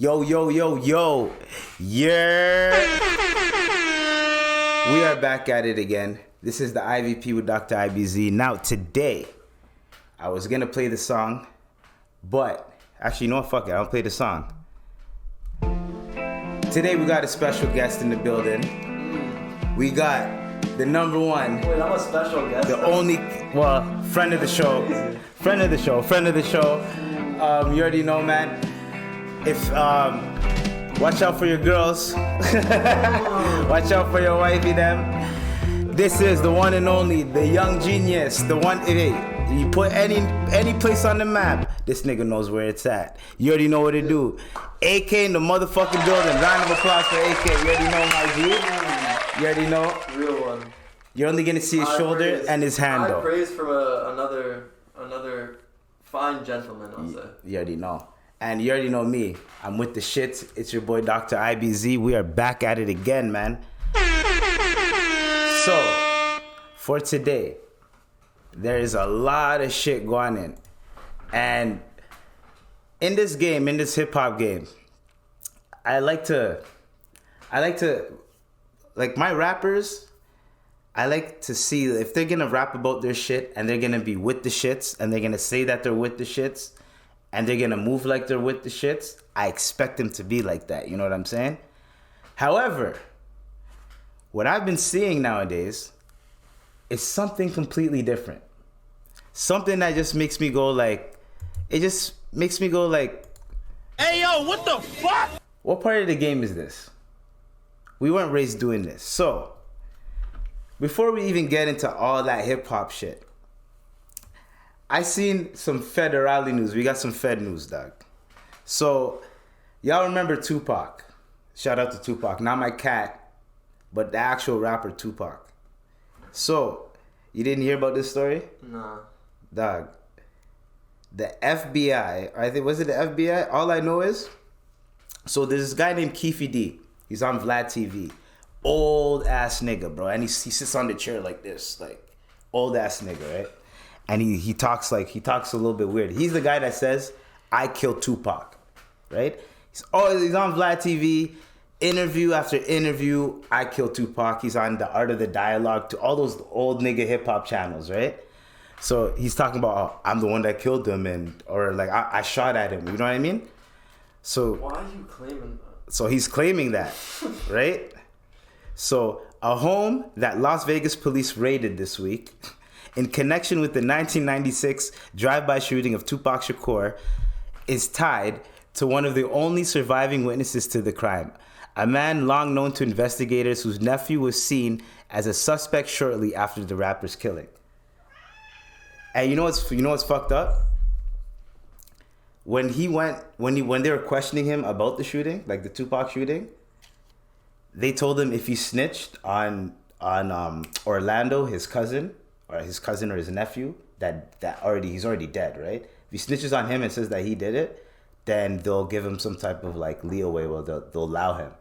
Yo. Yeah. We are back at it again. This is the IVP with Dr. IBZ. Now, today, I was going to play the song, but actually, you know what? Fuck it. I'll play the song. Today, we got a special guest in the building. We got the number one. Wait, I'm a special guest. The only, well, friend of the show. Friend of the show. You already know, man. If, watch out for your girls. Watch out for your wifey, them. This is the one and only, the young genius. The one, hey, you put any place on the map, this nigga knows where it's at. You already know what to do. AK in the motherfucking building. Round of applause for AK. You already know, my G. You already know. Real one. You're only gonna see his shoulder and his hand, though. I praise from another fine gentleman, I'll say. You already know. And you already know me. I'm with the shits. It's your boy, Dr. IBZ. We are back at it again, man. So, for today, there is a lot of shit going in. And in this game, in this hip-hop game, I like to, like my rappers, I like to see if they're gonna rap about their shit and they're gonna be with the shits and they're gonna say that they're with the shits and they're gonna move like they're with the shits, I expect them to be like that, you know what I'm saying? However, what I've been seeing nowadays is something completely different. Something that just makes me go like, hey yo, what the fuck? What part of the game is this? We weren't raised doing this. So, before we even get into all that hip hop shit, I seen some federale news. We got some Fed news, dog. So, y'all remember Tupac? Shout out to Tupac. Not my cat, but the actual rapper Tupac. So, you didn't hear about this story? Nah. Dog. The FBI, I think, was it the FBI? All I know is, so there's this guy named Keefe D. He's on Vlad TV. Old ass nigga, bro. And he sits on the chair like this, like old ass nigga, right? And he talks a little bit weird. He's the guy that says, I killed Tupac, right? He's on Vlad TV, interview after interview, I killed Tupac. He's on the Art of the Dialogue to all those old nigga hip hop channels, right? So he's talking about, oh, I'm the one that killed him, or like I shot at him, you know what I mean? So why are you claiming that? So he's claiming that, right? So a home that Las Vegas police raided this week in connection with the 1996 drive-by shooting of Tupac Shakur is tied to one of the only surviving witnesses to the crime, a man long known to investigators whose nephew was seen as a suspect shortly after the rapper's killing. And you know what's fucked up? When they were questioning him about the shooting, like the Tupac shooting, they told him if he snitched on Orlando, his cousin or his nephew, he's already dead, right? If he snitches on him and says that he did it, then they'll give him some type of like leeway, well they'll allow him.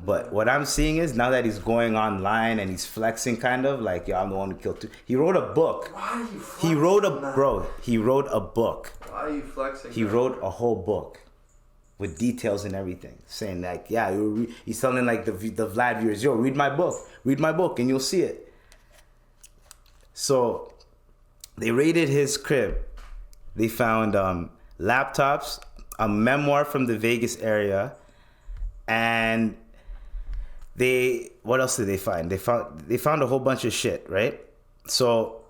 But what I'm seeing is now that he's going online and he's flexing kind of like, yo, I'm the one who killed two. He wrote a book. Why are you flexing? He wrote a book. Why are you flexing? He wrote a whole book with details and everything, saying like, yeah, he's telling like the Vlad viewers, yo, read my book and you'll see it. So they raided his crib. They found laptops, a memoir from the Vegas area, and what else did they find? They found a whole bunch of shit, right? So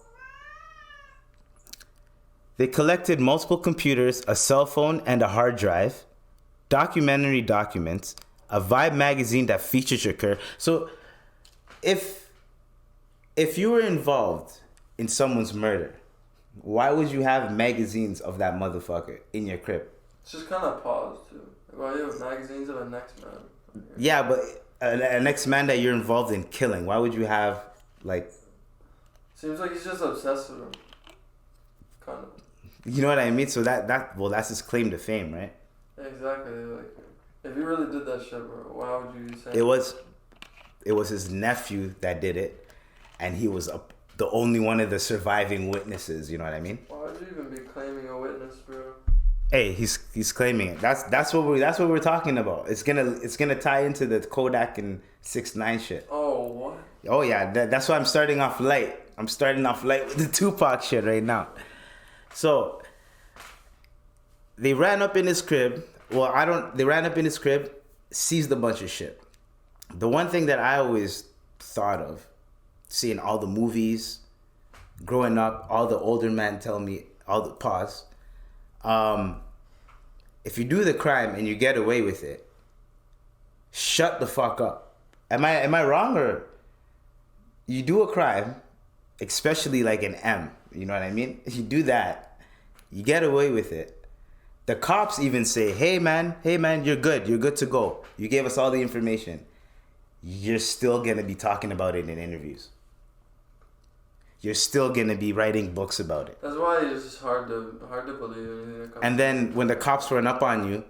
they collected multiple computers, a cell phone, and a hard drive, documentary documents, a Vibe magazine that featured Shakur. So if you were involved in someone's murder, why would you have magazines of that motherfucker in your crib? It's just kind of pause too. Why do you have magazines of a next man? Yeah, but an ex-man that you're involved in killing, why would you have like... Seems like he's just obsessed with him. Kind of. You know what I mean? So that's his claim to fame, right? Exactly. Like, if you really did that shit, bro, why would you say it was his nephew that did it, and he was the only one of the surviving witnesses, you know what I mean? Why would you even be claiming a witness, bro? Hey, he's claiming it. That's what we're talking about. It's gonna tie into the Kodak and 6ix9ine shit. Oh, what? Oh yeah, that's why I'm starting off light. I'm starting off light with the Tupac shit right now. So they ran up in his crib. They ran up in his crib, seized a bunch of shit. The one thing that I always thought of, seeing all the movies, growing up, all the older men tell me, all the pause. If you do the crime and you get away with it, shut the fuck up. Am I wrong? Or you do a crime, especially like an M, you know what I mean? If you do that, you get away with it. The cops even say, hey man, you're good to go. You gave us all the information. You're still gonna be talking about it in interviews. You're still gonna be writing books about it. That's why it's just hard to believe anything that comes. And then when the cops run up on you,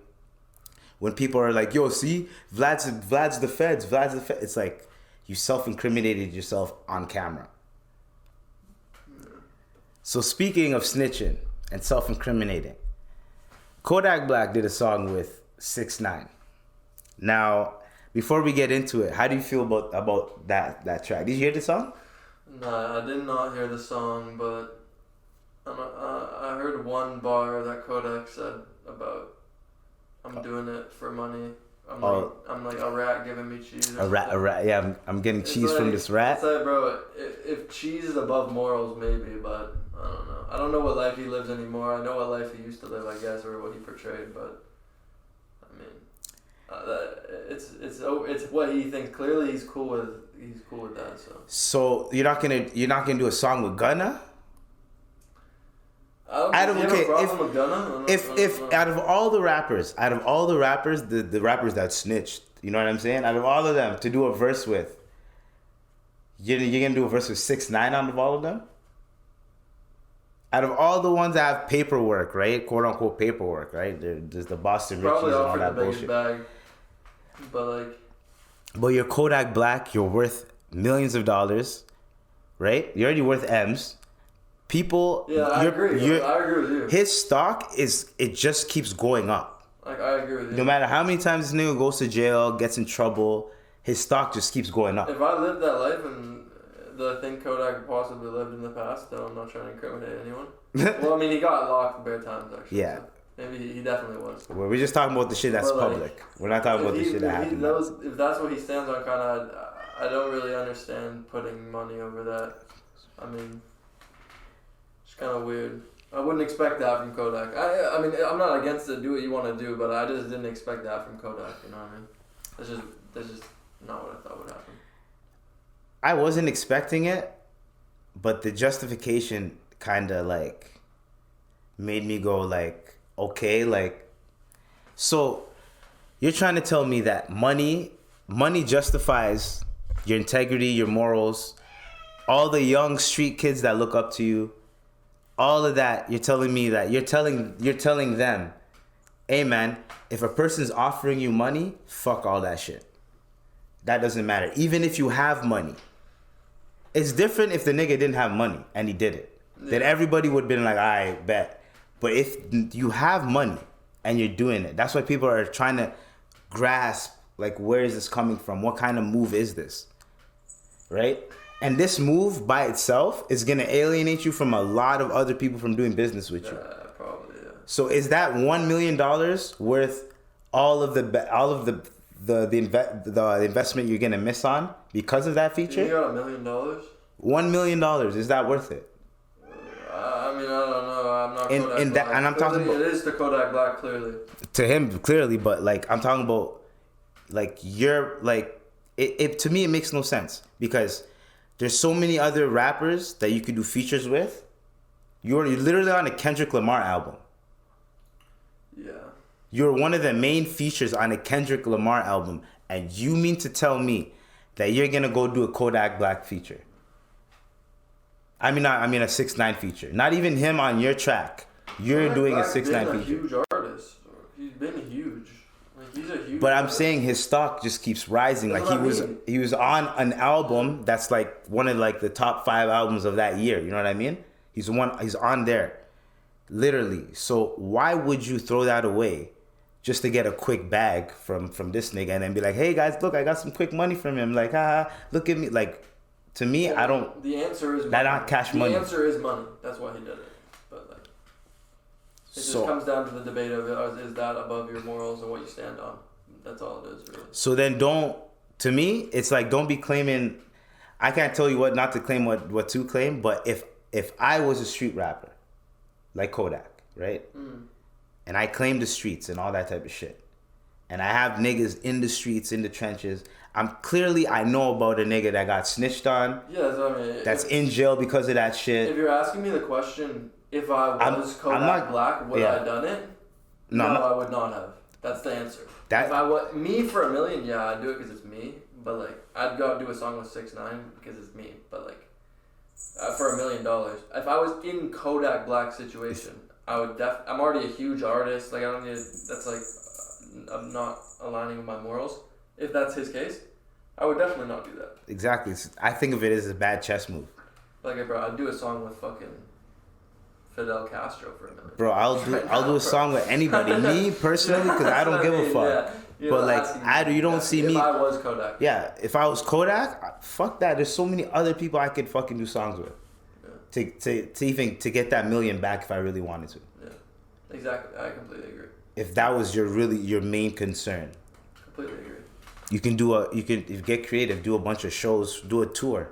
when people are like, "Yo, see, Vlad's the feds, it's like you self-incriminated yourself on camera. So speaking of snitching and self-incriminating, Kodak Black did a song with 6ix9ine. Now, before we get into it, how do you feel about that track? Did you hear the song? Nah, I did not hear the song, but I heard one bar that Kodak said about, I'm doing it for money. I'm like a rat giving me cheese. A rat. Yeah, I'm getting cheese from this rat. It's like, bro, if cheese is above morals, maybe, but I don't know. I don't know what life he lives anymore. I know what life he used to live, I guess, or what he portrayed, but I mean, it's what he thinks. Clearly, he's cool with that. So you're not gonna do a song with Gunna? If out of all the rappers, the rappers that snitched, you know what I'm saying? Out of all of them, to do a verse with, you're gonna do a verse with 6ix9ine out of all of them? Out of all the ones that have paperwork, right? Quote unquote paperwork, right? There's the Boston Richies and all that bullshit. Bag, but you're Kodak Black, you're worth millions of dollars, right? You're already worth M's. People, I agree with you. His stock it just keeps going up. Like, I agree with you. No matter how many times this nigga goes to jail, gets in trouble, his stock just keeps going up. If I lived that life and the thing Kodak possibly lived in the past, though I'm not trying to incriminate anyone. Well, I mean, he got locked bare times, actually. Yeah. So maybe he definitely was. We're just talking about the shit that's public. We're not talking about the shit that happened. If that's what he stands on, kind of, I don't really understand putting money over that. I mean, it's kind of weird. I wouldn't expect that from Kodak. I mean, I'm not against it. Do what you want to do, but I just didn't expect that from Kodak. You know what I mean? That's just not what I thought would happen. I wasn't expecting it, but the justification kind of like made me go like, okay, like, so you're trying to tell me that money justifies your integrity, your morals, all the young street kids that look up to you, all of that. You're telling me that you're telling them, hey man, if a person's offering you money, fuck all that shit. That doesn't matter. Even if you have money. It's different if the nigga didn't have money and he did it. Yeah. Then everybody would have been like, I bet. But if you have money and you're doing it, that's why people are trying to grasp, like, where is this coming from? What kind of move is this? Right? And this move by itself is going to alienate you from a lot of other people from doing business with you. Probably, yeah. So is that $1 million worth all of the investment you're gonna miss on because of that feature? You got $1 million? $1 million, is that worth it? I mean, I don't know. I'm not Kodak Black. And I'm talking about, it is to Kodak Black, clearly. To him, clearly, but like I'm talking about, like, you're like it to me it makes no sense because there's so many other rappers that you could do features with. You're literally on a Kendrick Lamar album. Yeah. You're one of the main features on a Kendrick Lamar album, and you mean to tell me that you're gonna go do a Kodak Black feature? I mean a 6ix9ine feature. Not even him on your track. You're Kodak doing Black a 6ix9ine feature. He's a huge artist. He's been huge. Like, he's a huge. But I'm saying his stock just keeps rising. Like he was on an album that's like one of like the top 5 albums of that year. You know what I mean? He's on there. Literally. So why would you throw that away just to get a quick bag from this nigga and then be like, hey guys, look, I got some quick money from him. Like, haha, look at me. Like, to me, I don't. The answer is money. That not cash money. The answer is money. That's why he did it. But like, it just comes down to the debate of is that above your morals and what you stand on. That's all it is, really. So then to me, it's like, don't be claiming. I can't tell you what not to claim, what to claim. But if I was a street rapper, like Kodak, right? And I claim the streets and all that type of shit, and I have niggas in the streets, in the trenches, I know about a nigga that got snitched on. Yeah, so I mean, that's in jail because of that shit. If you're asking me the question, if I was Kodak Black, would I have done it? No, I would not have. That's the answer. If I was me for $1 million, yeah, I'd do it because it's me. But like, I'd go out and do a song with 6ix9ine because it's me. But like, for $1 million, if I was in Kodak Black's situation, I would I'm already a huge artist. Like, I don't need. That's like, I'm not aligning with my morals. If that's his case, I would definitely not do that. Exactly. I think of it as a bad chess move. Like, bro, I'd do a song with fucking Fidel Castro for $1 million. Bro, I'll do a song with anybody. Me personally, because I don't give a fuck. Yeah, but like, you don't see me. If I was Kodak. Yeah, if I was Kodak, fuck that. There's so many other people I could fucking do songs with. Yeah. To even get that $1 million back if I really wanted to. Yeah, exactly. I completely agree. If that was your main concern. Completely agree. You can if you get creative, do a bunch of shows, do a tour.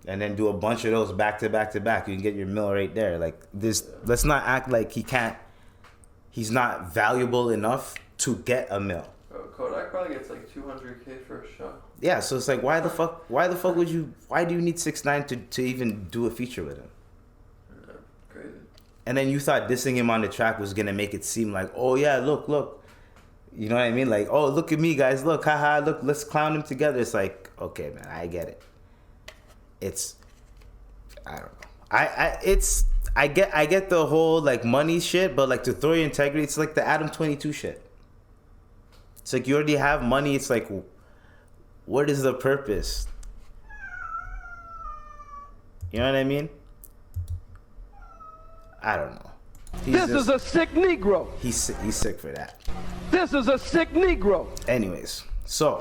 And then do a bunch of those back to back to back. You can get your mill right there. Like this, let's not act like he's not valuable enough to get a mill. Bro, Kodak probably gets like $200K for a show. Yeah, so it's like, why the fuck would you? Why do you need 6ix9ine to even do a feature with him? Yeah, crazy. And then you thought dissing him on the track was gonna make it seem like, oh yeah, look. You know what I mean? Like, oh, look at me, guys. Look, haha, look, let's clown them together. It's like, okay, man, I get it. I don't know. I get the whole like money shit, but like to throw your integrity, it's like the Adam 22 shit. It's like you already have money. It's like, what is the purpose? You know what I mean? I don't know. This is a sick Negro. He's sick for that. This is a sick Negro. Anyways, so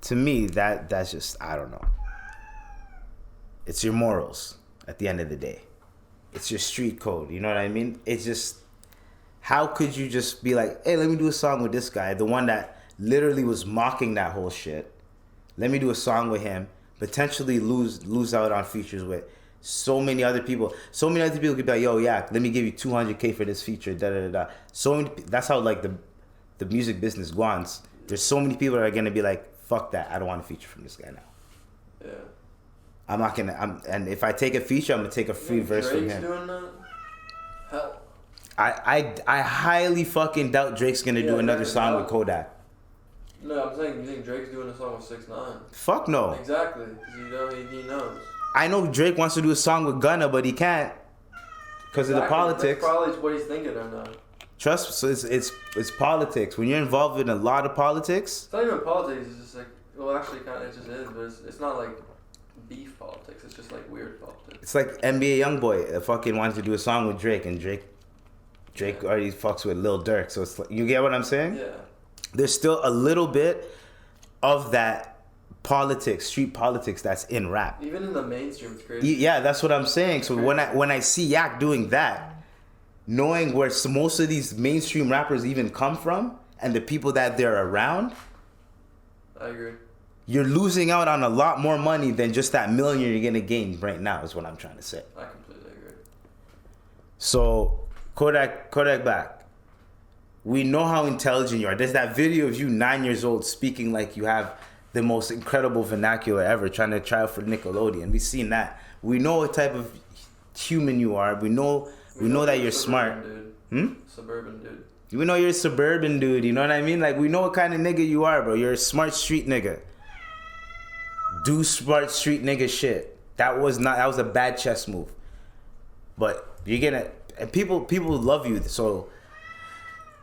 to me, that's just, I don't know. It's your morals at the end of the day. It's your street code. You know what I mean? It's just, how could you just be like, hey, let me do a song with this guy, the one that literally was mocking that whole shit. Let me do a song with him, potentially lose out on features with so many other people. So many other people could be like, yo, yeah, let me give you $200K for this feature, da-da-da-da. So many, that's how like the music business goes. There's so many people that are going to be like, fuck that, I don't want a feature from this guy now. Yeah. I'm not gonna. And if I take a feature, I'm gonna take a free verse from him. Doing that? Hell. I highly fucking doubt Drake's gonna do another song with Kodak. No, I'm saying, you think Drake's doing a song with 6ix9ine? Fuck no. Exactly, because he knows. I know Drake wants to do a song with Gunna, but he can't because of the politics. That's probably what he's thinking right now. Trust me, so it's politics. When you're involved in a lot of politics, it's not even politics. It's just like, well, actually, kind of it just is, but it's not like beef politics. It's just like weird politics. It's like NBA YoungBoy fucking wanted to do a song with Drake, and Drake already fucks with Lil Durk. So it's like, you get what I'm saying? Yeah. There's still a little bit of that politics, street politics that's in rap. Even in the mainstream, it's crazy. Yeah, that's what I'm saying. So when I see Yak doing that, knowing where most of these mainstream rappers even come from and the people that they're around, I agree. You're losing out on a lot more money than just that $1 million you're gonna gain right now, is what I'm trying to say. I completely agree. So Kodak Black, we know how intelligent you are. There's that video of you 9 years old speaking like you have the most incredible vernacular ever, trying to try out for Nickelodeon. We've seen that. We know what type of human you are. We know that you're smart. Dude. Suburban dude. We know you're a suburban dude. You know what I mean? Like, we know what kind of nigga you are, bro. You're a smart street nigga. Do smart street nigga shit. That was a bad chess move. But you're gonna, and people love you. So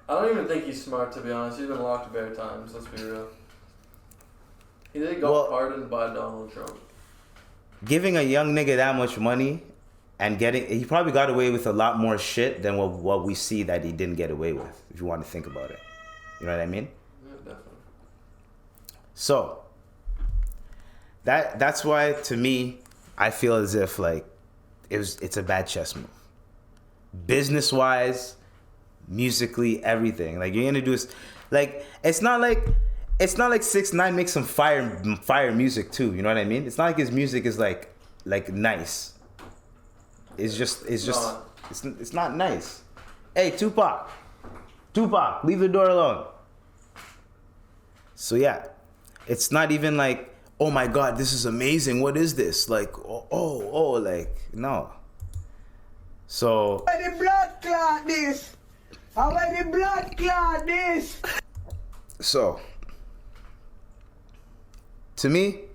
I don't even think he's smart, to be honest. He's been locked bare times. Let's be real. He did got pardoned by Donald Trump. giving a young nigga that much money and he probably got away with a lot more shit than what we see that he didn't get away with, if you want to think about it. You know what I mean? Yeah, definitely. So that's why, to me, I feel as if like it's a bad chess move. Business wise, musically, everything. Like you're gonna do is like it's not like 6ix9ine makes some fire music too. You know what I mean? It's not like his music is like nice. It's not nice. Hey, Tupac, leave the door alone. So yeah, it's not even like, oh my God, this is amazing. What is this? Like, like, no. So. How the blood clot this? How the blood clot this? So, to me,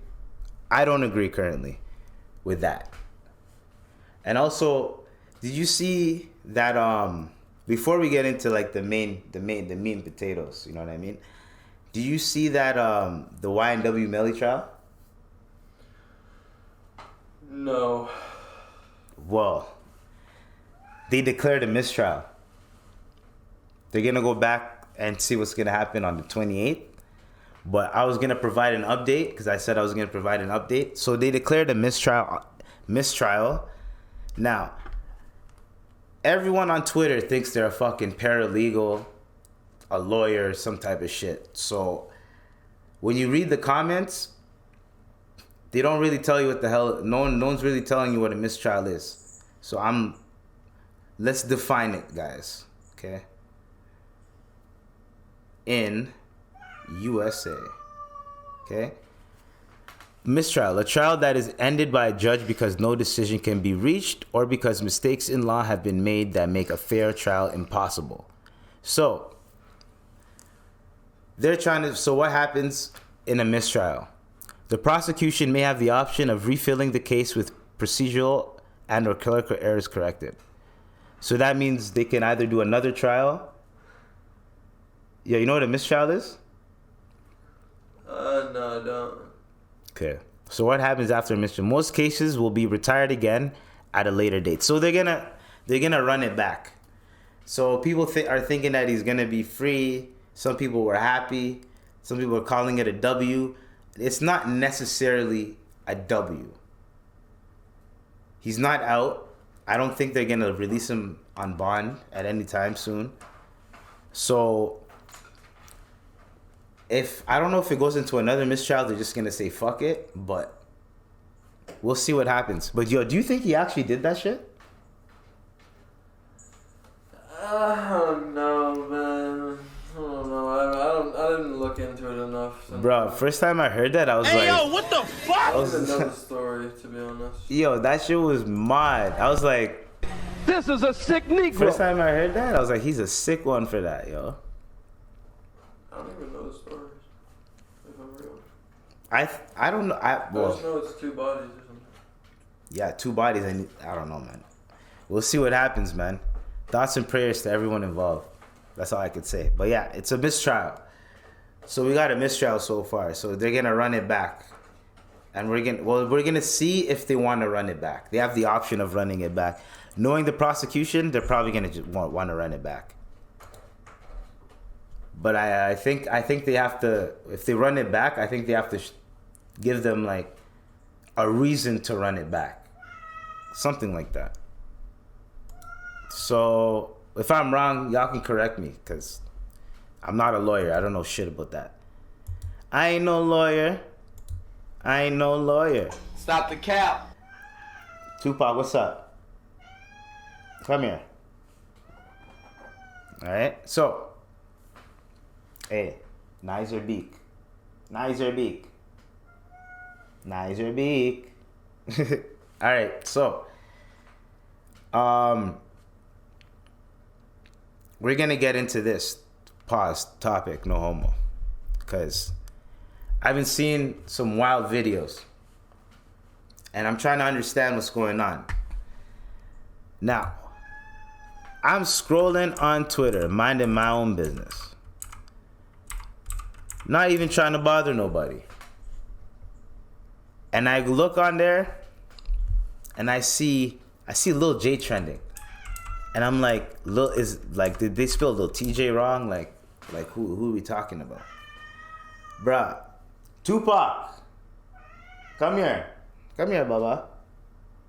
I don't agree currently with that. And also, did you see that before we get into like the meat and potatoes, you know what I mean? Do you see that the YNW Melly trial? No. Well, they declared a mistrial. They're gonna go back and see what's gonna happen on the 28th. But I was gonna provide an update because I said I was gonna provide an update. So they declared a mistrial. Now, everyone on Twitter thinks they're a fucking paralegal, a lawyer, some type of shit. So when you read the comments, they don't really tell you what the hell. No one's really telling you what a mistrial is. So let's define it, guys. Okay. In USA. Okay. Mistrial, a trial that is ended by a judge because no decision can be reached or because mistakes in law have been made that make a fair trial impossible. So what happens in a mistrial? The prosecution may have the option of refilling the case with procedural and or clerical errors corrected. So that means they can either do another trial. Yeah, you know what a mistrial is? No, I don't. Okay. So what happens after a mistrial? Most cases will be retired again at a later date. So they're gonna run it back. So people are thinking that he's gonna be free. Some people were happy. Some people are calling it a W. It's not necessarily a W. He's not out. I don't think they're gonna release him on bond at any time soon. So I don't know if it goes into another mistrial, they're just gonna say fuck it, but we'll see what happens. But yo, do you think he actually did that shit? I don't know, man. I don't know. I didn't look into it enough. Bro, first time I heard that, I was like, Yo, what the fuck? I don't even know the story, to be honest. Yo, that shit was mad. I was like, This is a sick Negro. first time I heard that, I was like, he's a sick one for that, yo. I don't even know the stories, if I'm real. I don't know. I just know it's 2 bodies or something. Yeah, 2 bodies, and I don't know, man. We'll see what happens, man. Thoughts and prayers to everyone involved. That's all I could say. But yeah, it's a mistrial. So we got a mistrial so far. So they're gonna run it back, and we're gonna see if they want to run it back. They have the option of running it back. Knowing the prosecution, they're probably gonna just want to run it back. But I think they have to. If they run it back, I think they have to give them like a reason to run it back, something like that. So if I'm wrong, y'all can correct me, because I'm not a lawyer. I don't know shit about that. I ain't no lawyer. Stop the cap. Tupac, what's up? Come here. All right. So, hey, nicer beak. All right. So, we're gonna get into this topic, no homo, because I've been seeing some wild videos, and I'm trying to understand what's going on. Now, I'm scrolling on Twitter, minding my own business, not even trying to bother nobody, and I look on there, and I see Lil Jay trending, and I'm like, did they spell Lil TJ wrong? Like who are we talking about, bruh? Tupac, come here, Baba,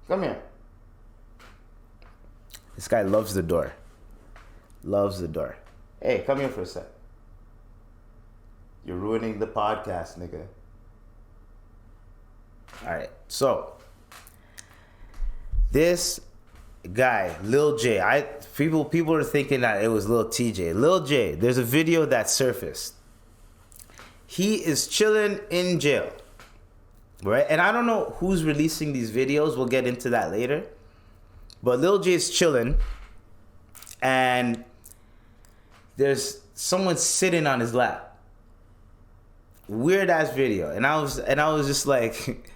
come here. This guy loves the door. Hey, come here for a sec. You're ruining the podcast, nigga. All right, so this guy, Lil Jay, people are thinking that it was Lil TJ. Lil Jay, there's a video that surfaced. He is chilling in jail, right? And I don't know who's releasing these videos. We'll get into that later. But Lil Jay is chilling, and there's someone sitting on his lap. Weird ass video, and I was just like,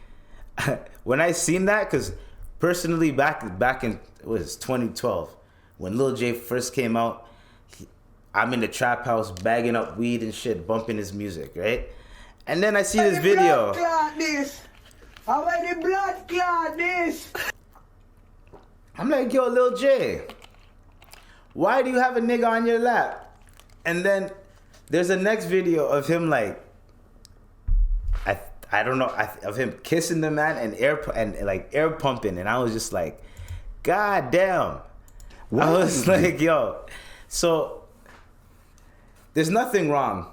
when I seen that, because personally back in it was 2012 when Lil Jay first came out. I'm in the trap house bagging up weed and shit, bumping his music, right? And then I see this video. How many blood clot this? I'm like, yo, Lil Jay, why do you have a nigga on your lap? And then there's a next video of him like, I don't know, of him kissing the man and air pumping, and I was just like, God damn. I was like, yo, so there's nothing wrong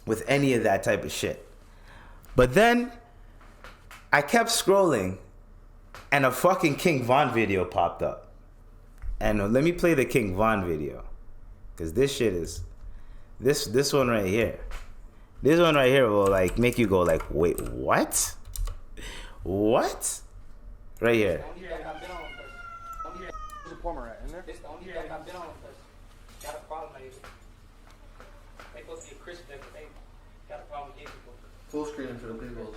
with any of that type of shit. But then I kept scrolling, and a fucking King Von video popped up. And let me play the King Von video, because this shit is this one right here. This one right here will like make you go like, wait, what? What? Right here. There's a plumber at in there. This the only thing I've been on because got a problem. They supposed to be a Christian, but they got a problem with gay people. Full screen for the people.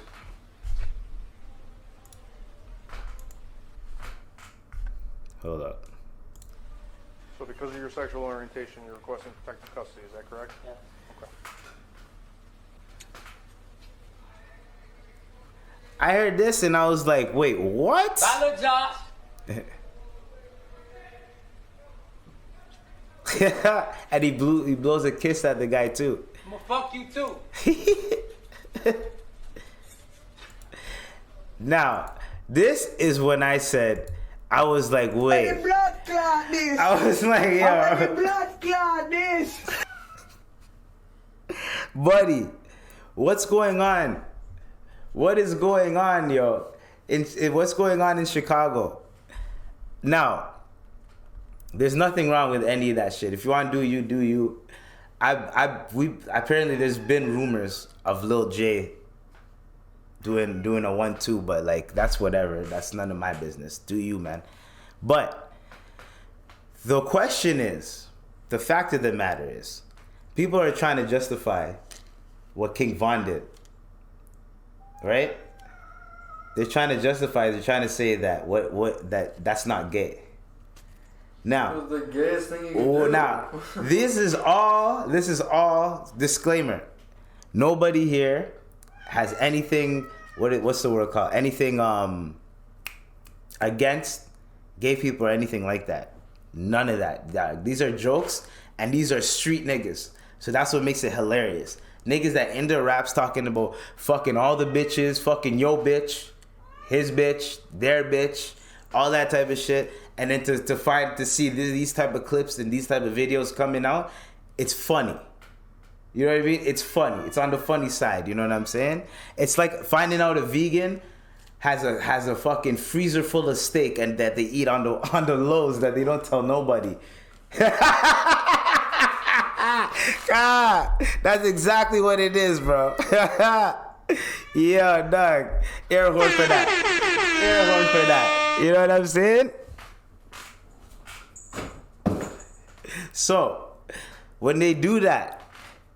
Hold up. So because of your sexual orientation, you're requesting protective custody, is that correct? Yeah. Okay. I heard this and I was like, wait, what? Bye, little Josh. And he blows a kiss at the guy too. I'm gonna fuck you too. Now, this is when I said, I was like, wait. How many blood clot this? I was like, yo. How many blood clot this? Buddy, what's going on? What is going on, yo? What's going on in Chicago? Now, there's nothing wrong with any of that shit. If you want to do you, do you. Apparently there's been rumors of Lil Jay doing a 1-2, but like that's whatever. That's none of my business. Do you, man? But the question is, the fact of the matter is, people are trying to justify what King Von did. Right? They're trying to justify. They're trying to say that that's not gay. Now, the gayest thing you can do. Now, this is all disclaimer. Nobody here has anything. What's the word called? Anything against gay people or anything like that. None of that. These are jokes, and these are street niggas. So that's what makes it hilarious. Niggas that end their raps talking about fucking all the bitches, fucking yo bitch, his bitch, their bitch, all that type of shit. And then to see these type of clips and these type of videos coming out, it's funny. You know what I mean? It's funny. It's on the funny side. You know what I'm saying? It's like finding out a vegan has a fucking freezer full of steak and that they eat on the lows that they don't tell nobody. God, that's exactly what it is, bro. Yeah, dog. Air horn for that. Air horn for that. You know what I'm saying? So, when they do that,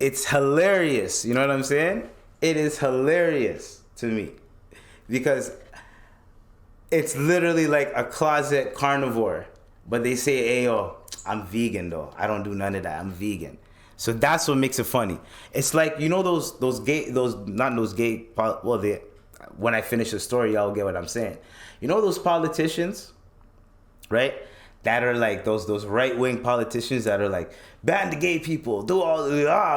it's hilarious. You know what I'm saying? It is hilarious to me. Because it's literally like a closet carnivore. But they say, hey, yo, I'm vegan, though. I don't do none of that. I'm vegan. So that's what makes it funny. It's like, you know, those gay, when I finish the story, y'all get what I'm saying. You know those politicians, right? That are like those right wing politicians that are like ban the gay people, do all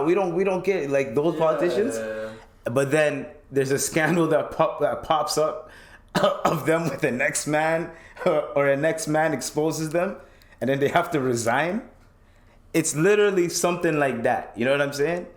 we don't get like those politicians. Yeah. But then there's a scandal that pops up of them with the next man, or a next man exposes them, and then they have to resign. It's literally something like that. You know what I'm saying?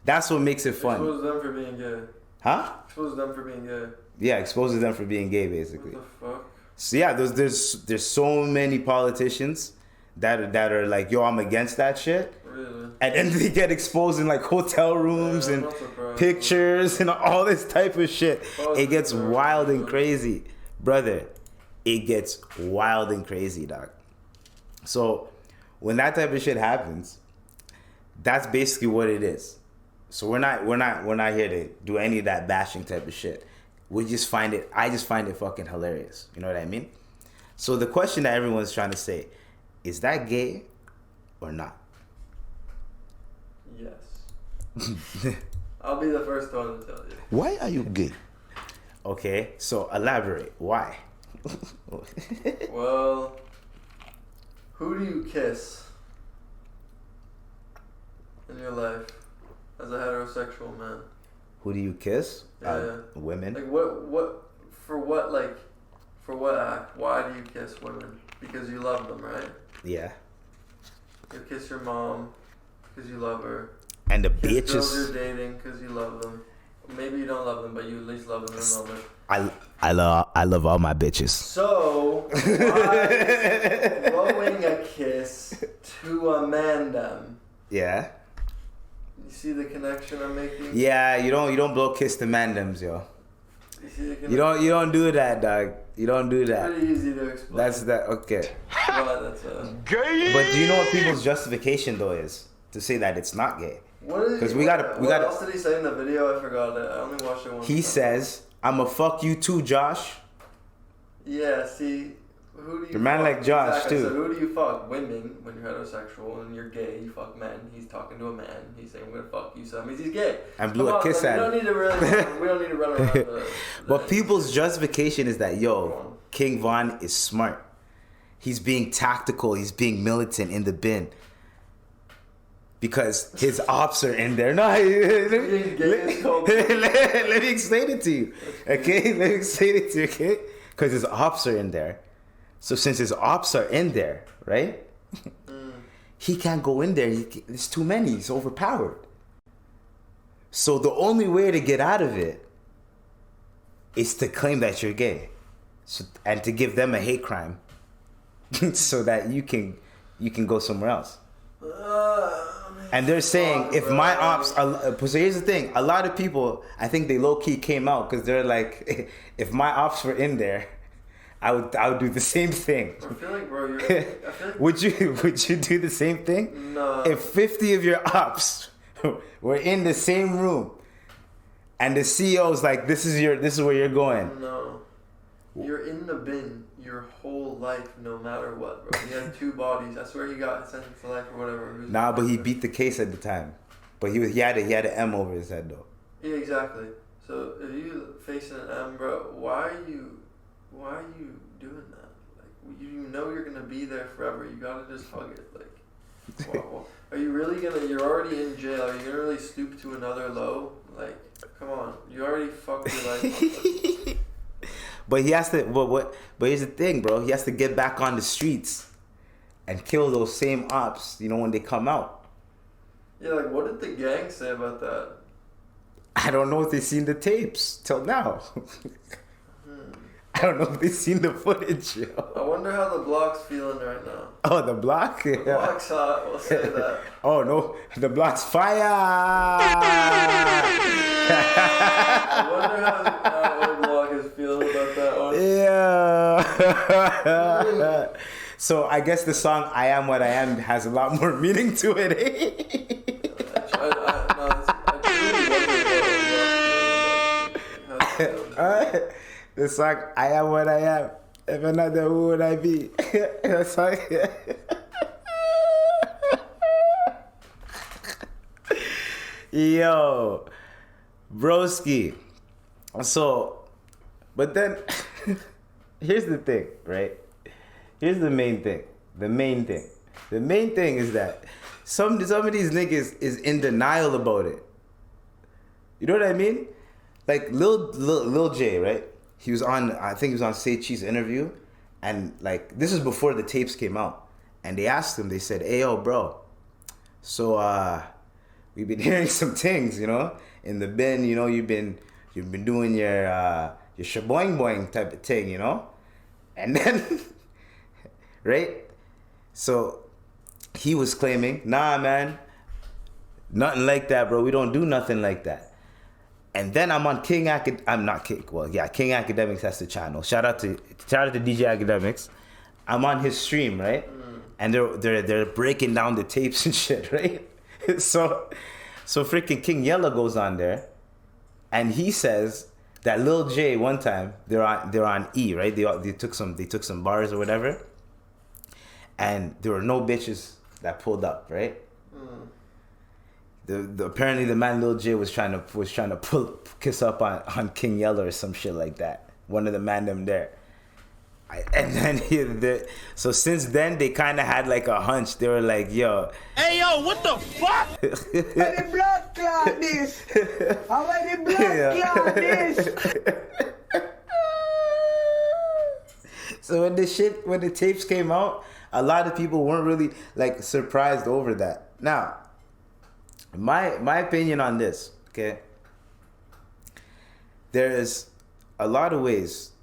That's what makes it fun. Expose them for being gay. Huh? Expose them for being gay. Yeah, exposes them for being gay, basically. What the fuck? So yeah, there's so many politicians that are like, yo, I'm against that shit. Really? And then they get exposed in like hotel rooms Yeah, and I'm not surprised. pictures and all this type of shit. It gets surprised. wild and crazy, brother. It gets wild and crazy, dog. So when that type of shit happens, that's basically what it is. So we're not here to do any of that bashing type of shit. I just find it fucking hilarious. You know what I mean? So the question that everyone's trying to say, is that gay or not? Yes. I'll be the first one to tell you. Why are you gay? Okay, so elaborate. Why? Well, who do you kiss in your life as a heterosexual man? Who do you kiss? Yeah. Women. Like for what act? Why do you kiss women? Because you love them, right? Yeah. You kiss your mom because you love her. And the Kiss girls bitches. you're dating because you love them. Maybe you don't love them, but you at least love them in a moment. I love all my bitches. So, why is blowing a kiss to a man? Yeah. You see the connection I'm making? Yeah, you don't blow kiss the mandems, yo. You see the connection? You don't do that, dog. You don't do that. Pretty easy to explain. That's that. Okay. Why that's a... But do you know what people's justification though is to say that it's not gay? What is? 'Cause we gotta- What else did he say in the video? I forgot it. I only watched it once. He says, "I'ma fuck you too, Josh." Yeah. See, who do you? A man fuck? like Josh, Exactly. too. So who do you fuck? Women when you're heterosexual and you're gay. You fuck men. He's talking to a man. He's saying, "I'm gonna fuck you," so that means he's gay. And blew Come a on, kiss like, at we him. don't need to really. We don't need to run around. But people's justification is that, yo, King Von is smart. He's being tactical. He's being militant in the bin. Because his ops are in there. No, let me explain it to you. Okay? Let me explain it to you, okay? Because his ops are in there. So since his ops are in there, right? He can't go in there. There's too many. He's overpowered. So the only way to get out of it is to claim that you're gay. So, and to give them a hate crime. So that you can go somewhere else. And they're saying, if my ops, so here's the thing, a lot of people, I think they low-key came out because they're like, if my ops were in there, I would do the same thing. I feel like, bro, I feel like Would you do the same thing? No. If 50 of your ops were in the same room and the CEO's like, this is where you're going. No. You're in the bin your whole life, no matter what, bro. He had 2 bodies. I swear he got sentenced to life or whatever. Nah, but he beat the case at the time. But he had an M over his head though. Yeah, exactly. So if you facing an M, bro, why are you doing that? Like, you know you're gonna be there forever. You gotta just hug it. Like, wow. Are you really gonna? You're already in jail. Are you gonna really stoop to another low? Like, come on. You already fucked your life up. But he has to. But here's the thing, bro. He has to get back on the streets and kill those same ops. You know, when they come out. Yeah, like what did the gang say about that? I don't know if they've seen the tapes till now. I don't know if they've seen the footage. Yo. I wonder how the block's feeling right now. Oh, the block. The block's hot. We'll say that. Oh no, the block's fire. I wonder how the block is feeling about that one. Yeah. So I guess the song "I Am What I Am" has a lot more meaning to it. The song "I Am What I Am." If I'm not there, who would I be? The song. Yo, broski. So But then, here's the thing, right? Here's the main thing. The main thing is that some of these niggas is in denial about it. You know what I mean? Like Lil Jay, right? He was on, I think he was on Say Cheese interview, and like this is before the tapes came out, and they asked him, they said, "Hey yo, bro, so we've been hearing some things, you know, in the bin, you know, you've been doing your shaboing boing type of thing, you know," and then right, so he was claiming, "Nah, man, nothing like that, bro. We don't do nothing like that." And then I'm on King Academics, that's the channel. Shout out to DJ Academics. I'm on his stream, right? And they're breaking down the tapes and shit, right? So freaking King Yella goes on there, and he says that Lil Jay one time they're on E, right? They took some bars or whatever, and there were no bitches that pulled up, right? Apparently the man Lil Jay was trying to kiss up on King Yella or some shit like that. One of the man them there. And then so since then they kind of had like a hunch. They were like, "Yo, Hey, yo, what the fuck? Where the blood clot this? How where the blood clot this? So when the tapes came out, a lot of people weren't really like surprised over that. Now, my opinion on this, okay? There's a lot of ways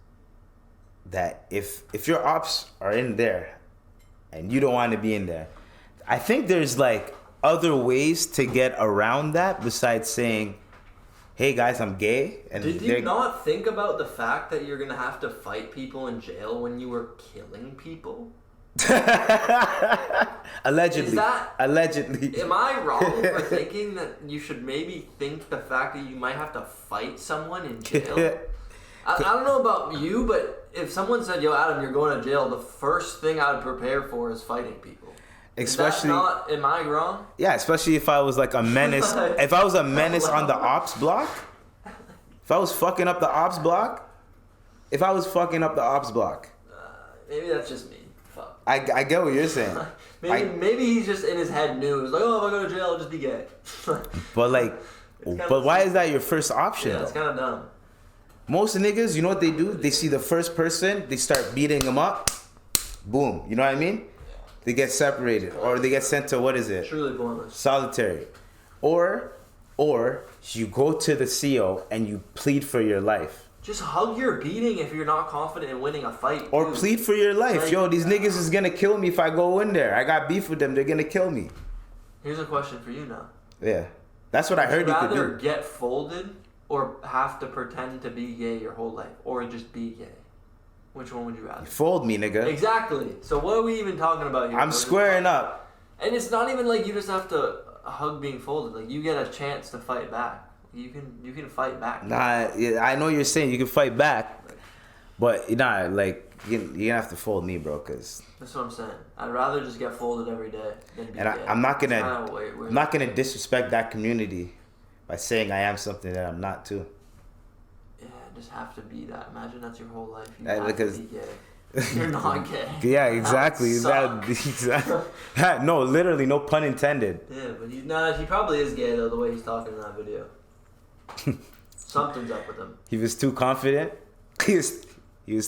that if your ops are in there and you don't want to be in there, I think there's like other ways to get around that besides saying, "Hey guys, I'm gay." And did you not think about the fact that you're gonna have to fight people in jail when you were killing people? Allegedly. Allegedly. Am I wrong for thinking that you should maybe think the fact that you might have to fight someone in jail? I don't know about you, but if someone said, "Yo, Adam, you're going to jail," the first thing I would prepare for is fighting people. Especially, am I wrong? Yeah, especially if I was like a menace. If I was a menace on the ops block, if I was fucking up the ops block, Maybe that's just me. Fuck. I get what you're saying. Maybe he's just in his head knew. He's like, "Oh, if I go to jail, I'll just be gay." But why is that your first option? Yeah, it's kind of dumb. Most niggas, you know what they do? They see the first person, they start beating them up. Boom. You know what I mean? They get separated, or they get sent to, what is it? Truly blameless. Solitary. Or you go to the CO and you plead for your life. Just hug your beating if you're not confident in winning a fight. Or dude. plead for your life. Like, yo, these niggas is gonna kill me if I go in there. I got beef with them. They're gonna kill me. Here's a question for you now. Yeah. That's what I heard you could do. Rather get folded or have to pretend to be gay your whole life, or just be gay? Which one would you rather? Fold me, nigga. Exactly. So what are we even talking about here? I'm squaring up. And it's not even like you just have to hug being folded. Like, you get a chance to fight back. You can fight back. Nah, yeah, I know you're saying you can fight back, but nah, like you're gonna have to fold me, bro. Cause that's what I'm saying. I'd rather just get folded every day than be gay. I'm not gonna disrespect that community by saying I am something that I'm not too. Yeah, just have to be that. Imagine that's your whole life. You have to be gay. You're not gay. Yeah, exactly. Exactly. No, literally, no pun intended. Yeah, but he probably is gay though. The way he's talking in that video. Something's up with him. He was too confident. He was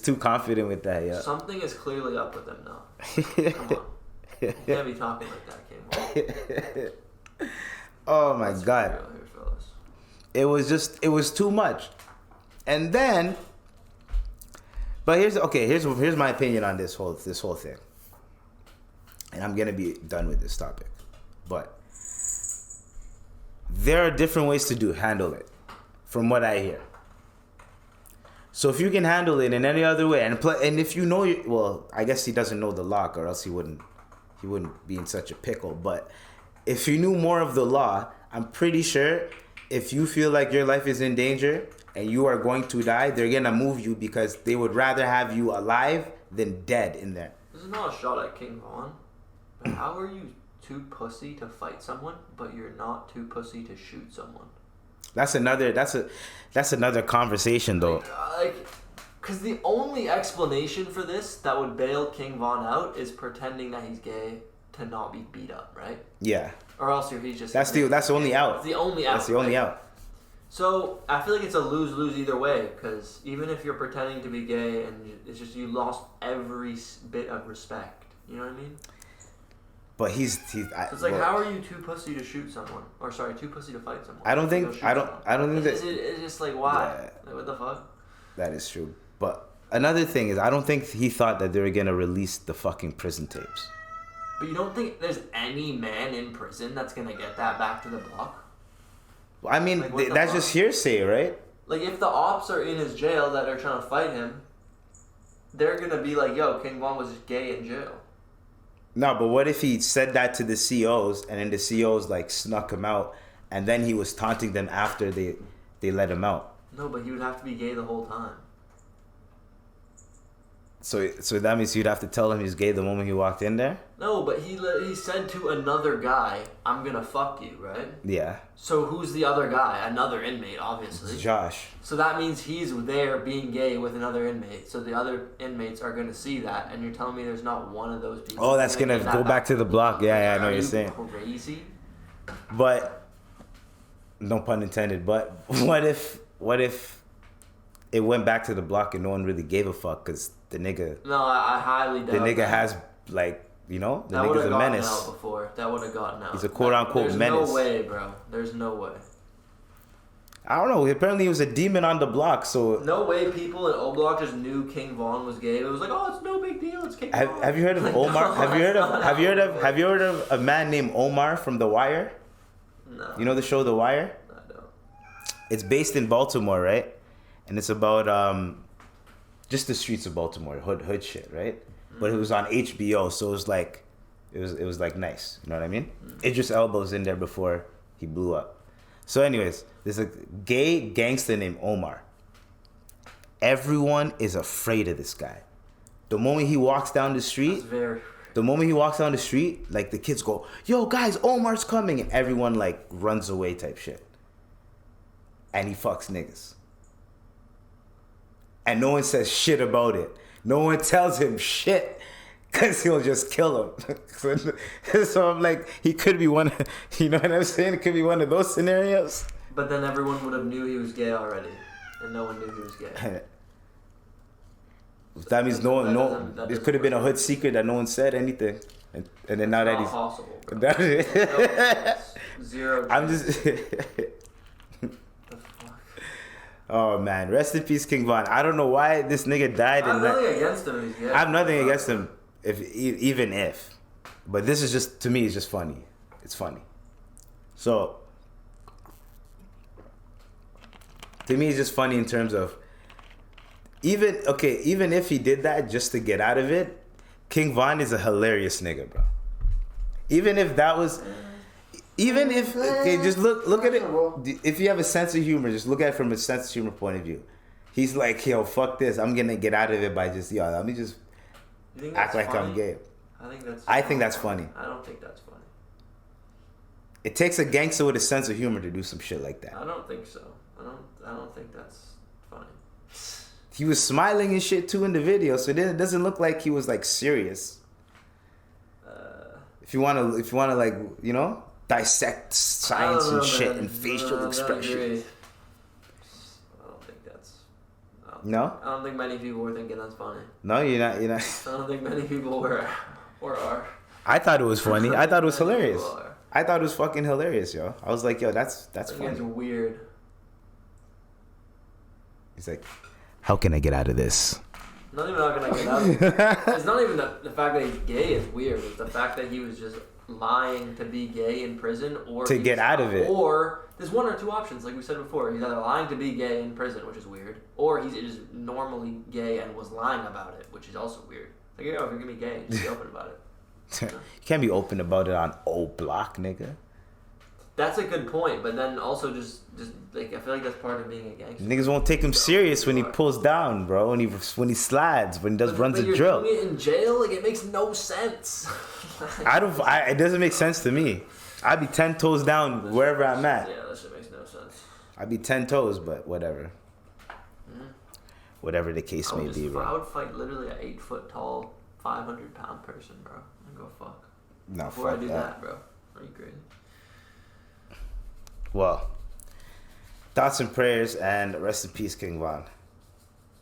too confident with that. Yeah. Something is clearly up with him now. Come on. You can't be talking like that, King. Oh my God. Here, fellas. It was too much. And then, but here's my opinion on this whole thing. And I'm gonna be done with this topic. But there are different ways to handle it, from what I hear. So if you can handle it in any other way, and if you know, well, I guess he doesn't know the law, or else he wouldn't be in such a pickle. But if you knew more of the law, I'm pretty sure if you feel like your life is in danger and you are going to die, they're gonna move you because they would rather have you alive than dead in there. This is not a shot at King Von, but how are you too pussy to fight someone, but you're not too pussy to shoot someone? That's another conversation though. Because the only explanation for this that would bail King Von out is pretending that he's gay to not be beat up, right? Yeah. Or else he's just... That's the only out. It's the only out. That's the only out. So, I feel like it's a lose-lose either way, because even if you're pretending to be gay and it's just you lost every bit of respect, you know what I mean? But he's it's like, how are you too pussy to shoot someone? Or sorry, too pussy to fight someone? I don't think It's just like, why? Yeah. Like, what the fuck? That is true. But another thing is, I don't think he thought that they were gonna release the fucking prison tapes. But you don't think there's any man in prison that's gonna get that back to the block? I mean, Like, that's just hearsay, right? Like, if the ops are in his jail that are trying to fight him, they're gonna be like, yo, King Von was just gay in jail. No, but what if he said that to the COs and then the COs like snuck him out and then he was taunting them after they let him out? No, but he would have to be gay the whole time. So that means you'd have to tell him he's gay the moment he walked in there? No, but he said to another guy, I'm gonna fuck you, right? Yeah. So who's the other guy? Another inmate, obviously. It's Josh. So that means he's there being gay with another inmate. So the other inmates are gonna see that, and you're telling me there's not one of those people. Oh, that's gonna go back to the block. Yeah, I know what you're saying. Crazy. But no pun intended. But what if it went back to the block and no one really gave a fuck because the nigga. No, I highly doubt. The nigga that. has like, you know, the that nigga's a gotten menace. out before. That would have gotten out. He's a quote unquote There's menace. no way, bro. There's no way. I don't know. Apparently, he was a demon on the block. So no way people in O Block just knew King Von was gay. It was like, oh, it's no big deal. It's King Von. Have you heard of Like, Omar? no, Have you heard of a man named Omar from The Wire? No. You know the show The Wire? I don't. It's based in Baltimore, right? And it's about just the streets of Baltimore, hood shit, right? But it was on HBO, so it was like nice. You know what I mean? Idris Elba was in there before he blew up. So anyways, there's a gay gangster named Omar. Everyone is afraid of this guy. The moment he walks down the street, like the kids go, yo guys, Omar's coming, and everyone like runs away type shit. And he fucks niggas. And no one says shit about it. No one tells him shit because he'll just kill him. So I'm like, he could be one, you know what I'm saying? It could be one of those scenarios. But then everyone would have knew he was gay already. And no one knew he was gay. That means it could have been a hood secret that no one said anything. And then now that he's... possible, bro. No, zero. I'm just... Oh man, rest in peace, King Von. I don't know why this nigga died. I have nothing against him. He's gay. I have nothing against him, even if. But this is just, to me, it's just funny. It's funny. So, to me, it's just funny in terms of, even if he did that just to get out of it, King Von is a hilarious nigga, bro. Even if that was... Even if, okay, just look at it. If you have a sense of humor, just look at it from a sense of humor point of view. He's like, yo, fuck this. I'm gonna get out of it by just, yo, let me just act like I'm gay. I think that's funny. I don't think that's funny. It takes a gangster with a sense of humor to do some shit like that. I don't think so. I don't think that's funny. He was smiling and shit too in the video, so then it doesn't look like he was like serious. If you wanna like, you know, dissect science and shit and facial expressions. I don't think that's... No? I don't think many people were thinking that's funny. No, you're not. I don't think many people were or are. I thought it was funny. I thought it was hilarious. I thought it was fucking hilarious, yo. I was like, yo, that's funny. It's weird. He's like, how can I get out of this? Not even how can I get out of it. It's not even the fact that he's gay is weird. It's the fact that he was just lying to be gay in prison or to get out of it. Or there's one or two options, like we said before. He's either lying to be gay in prison, which is weird, or he's just normally gay and was lying about it, which is also weird. Like, yo, if you're gonna be gay, just be open about it. You can't be open about it on O Block, nigga. That's a good point, but then also just like I feel like that's part of being a gangster. Niggas won't take him serious when he pulls down, bro. When he slides, when he runs a drill. Doing it in jail, like it makes no sense. It doesn't make sense to me. I'd be 10 toes down wherever I'm at. Yeah, that shit makes no sense. I'd be 10 toes, but whatever. whatever the case may be, I bro. would fight literally an 8 foot tall, 500-pound person, bro. And go fuck. No, Before I fuck do that. that, bro. Are you crazy? Well, thoughts and prayers, and rest in peace, King Von.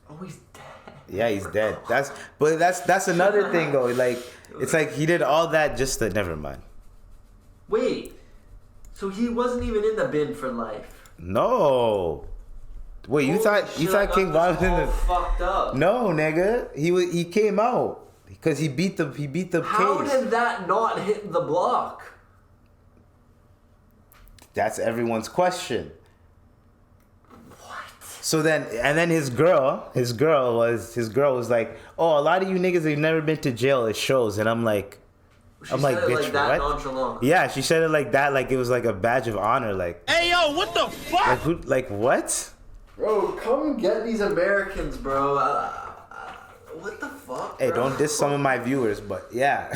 Oh, he's dead. Yeah, he's dead. That's another thing though. Like, it's like he did all that just to never mind. Wait. So he wasn't even in the bin for life. No. Wait, you thought King Von was in the fucked up. No, nigga. He came out because he beat the How case. did that not hit the block? That's everyone's question. So then his girl was like, oh, a lot of you niggas have never been to jail. It shows, and I'm like, She said it bitch, like that what? nonchalant. Yeah, she said it like that, like it was like a badge of honor, like. Hey, yo, what the fuck? Like what? Bro, come get these Americans, bro. What the fuck? Hey, bro? don't diss some of my viewers, but yeah.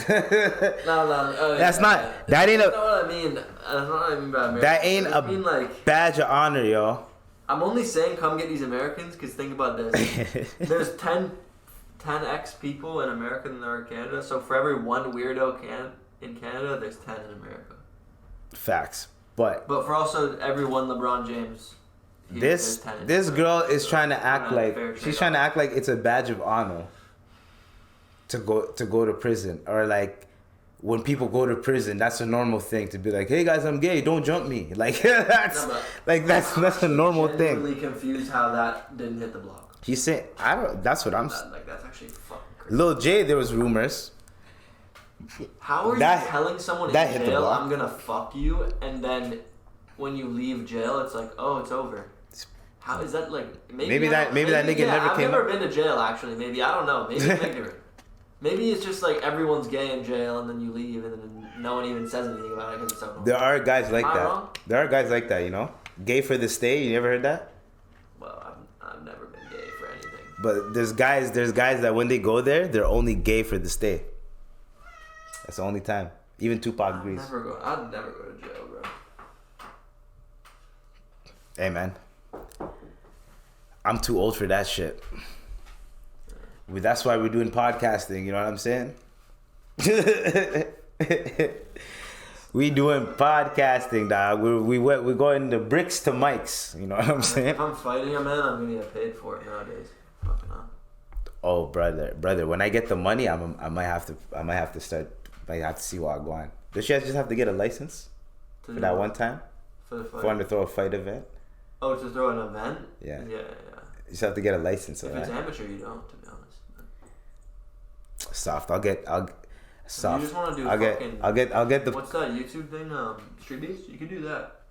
No. That's not. That ain't That's not a. what I mean. That's not what I mean by Americans. That ain't I mean, a like, badge of honor, yo. I'm only saying come get these Americans because think about this. There's 10x people in America than there are in Canada. So for every one weirdo in Canada, there's 10 in America. Facts, but for also every one LeBron James. this girl is trying to act like she's trying to act like it's a badge of honor to go to prison, or like when people go to prison, that's a normal thing to be like, hey guys, I'm gay, don't jump me. Like that's a normal thing. I'm really confused how that didn't hit the block. He's saying that's what I'm. That's actually fucking crazy. Lil Jay, there was rumors. How are you telling someone in jail I'm gonna fuck you, and then when you leave jail, it's like, oh, it's over. How is that like? Maybe that nigga never I've came. never been to jail actually. Maybe I don't know. Maybe I'm ignorant. Maybe it's just like everyone's gay in jail, and then you leave, and then no one even says anything about it because it's so normal. There are guys like Am I that. wrong? There are guys like that, you know. Gay for the stay. You never heard that? Well, I've never been gay for anything. But there's guys that when they go there, they're only gay for the stay. That's the only time. Even Tupac agrees. I'd never go to jail, bro. Hey man, I'm too old for that shit. That's why we're doing podcasting. You know what I'm saying? We doing podcasting, dog. We're going to bricks to mics. You know what I'm saying? If I'm fighting a man, I'm gonna get paid for it nowadays. Fucking hell. Oh, brother. When I get the money, I might have to see what I'm going. Does she just have to get a license for that one time? For the fight? For him to throw a fight event? Oh, to throw an event? Yeah. Yeah. You just have to get a license. If right? it's amateur, you don't, to be honest. Soft. I'll soft. You just want to do I'll get the. What's that YouTube thing? Street Beats? You can do that.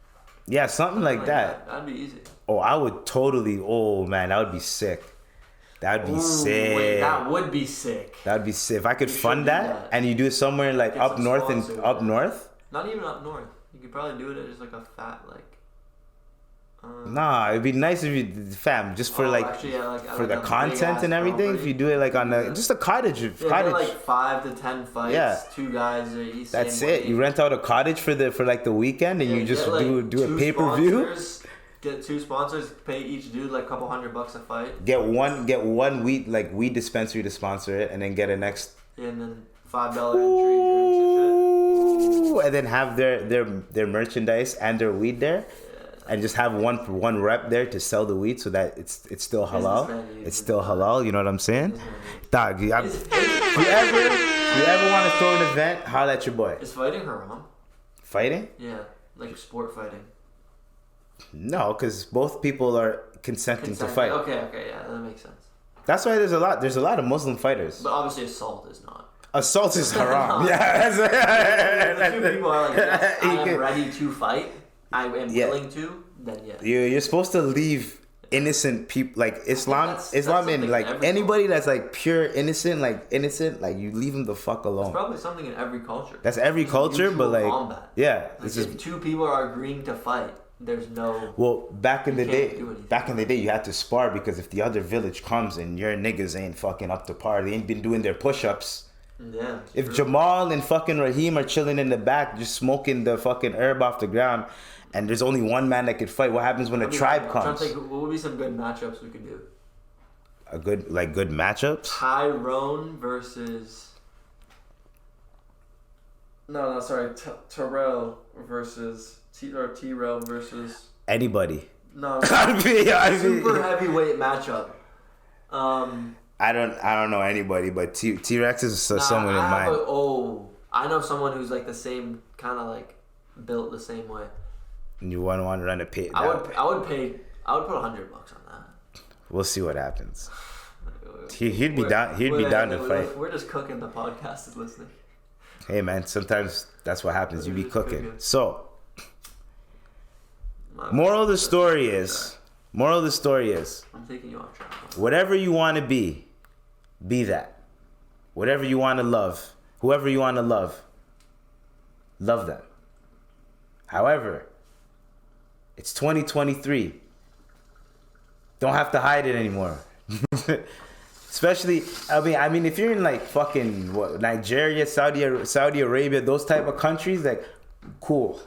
Yeah, something like that. That'd be easy. Oh, I would totally. Oh man, that would be sick. That'd be sick. Wait, that would be sick. That'd be sick. If I could fund do that, that. and you do it somewhere like Get up some north sponsors. up north. Not even up north. You could probably do it at just like a fat like. Nah, it'd be nice if you, fam, just for Actually, yeah, for the content and everything. Property. If you do it like on just a cottage, Yeah, like 5 to 10 fights. Yeah. 2 guys. That's it. You rent out a cottage for like the weekend, and you just do a pay-per-view. Get 2 sponsors. Pay each dude like a couple $100 a fight. Get one weed dispensary to sponsor it, and then get a next. Yeah, and then $5 entry drinks and shit. And then have their merchandise and their weed there. And just have one rep there to sell the weed so that it's still halal. It's still halal. You know what I'm saying? Dog, you ever want to throw an event? Holla at your boy. Is fighting haram? Fighting? Yeah, like sport fighting. No, because both people are consenting to fight. Okay, yeah, that makes sense. That's why there's a lot of Muslim fighters. But obviously, assault is not. Assault is haram. Yeah, The 2 people are like, yes, I am ready to fight. I am willing to, then yeah. You're supposed to leave innocent people, like Islam and like anybody that's like pure innocent, like you leave them the fuck alone. It's probably something in every culture. That's every culture, but like combat. Yeah, like if 2 people are agreeing to fight, there's no. Well, back in the day, you had to spar because if the other village comes and your niggas ain't fucking up to par, they ain't been doing their push-ups. Yeah. If Jamal and fucking Raheem are chilling in the back, just smoking the fucking herb off the ground, and there's only one man that could fight, what happens when a tribe comes? I'm trying to think, what would be some good matchups we could do? A good matchups. Tyrone versus. No, sorry. Terrell versus T-Rel versus. Anybody. No. I mean, super heavyweight matchup. I don't know anybody, but T-Rex is someone in mind. I know someone who's like the same kind of like built the same way. And you want to run a pay? I would put $100 on that. We'll see what happens. He'd be down to fight. We're just cooking. The podcast is listening. Hey man, sometimes that's what happens. You be cooking. So, moral of the story is. I'm taking you off track. Whatever you want to be that. Whatever you want to love, whoever you want to love them. However, it's 2023. Don't have to hide it anymore. Especially, I mean, if you're in like fucking Nigeria, Saudi Arabia, those type of countries, like, cool.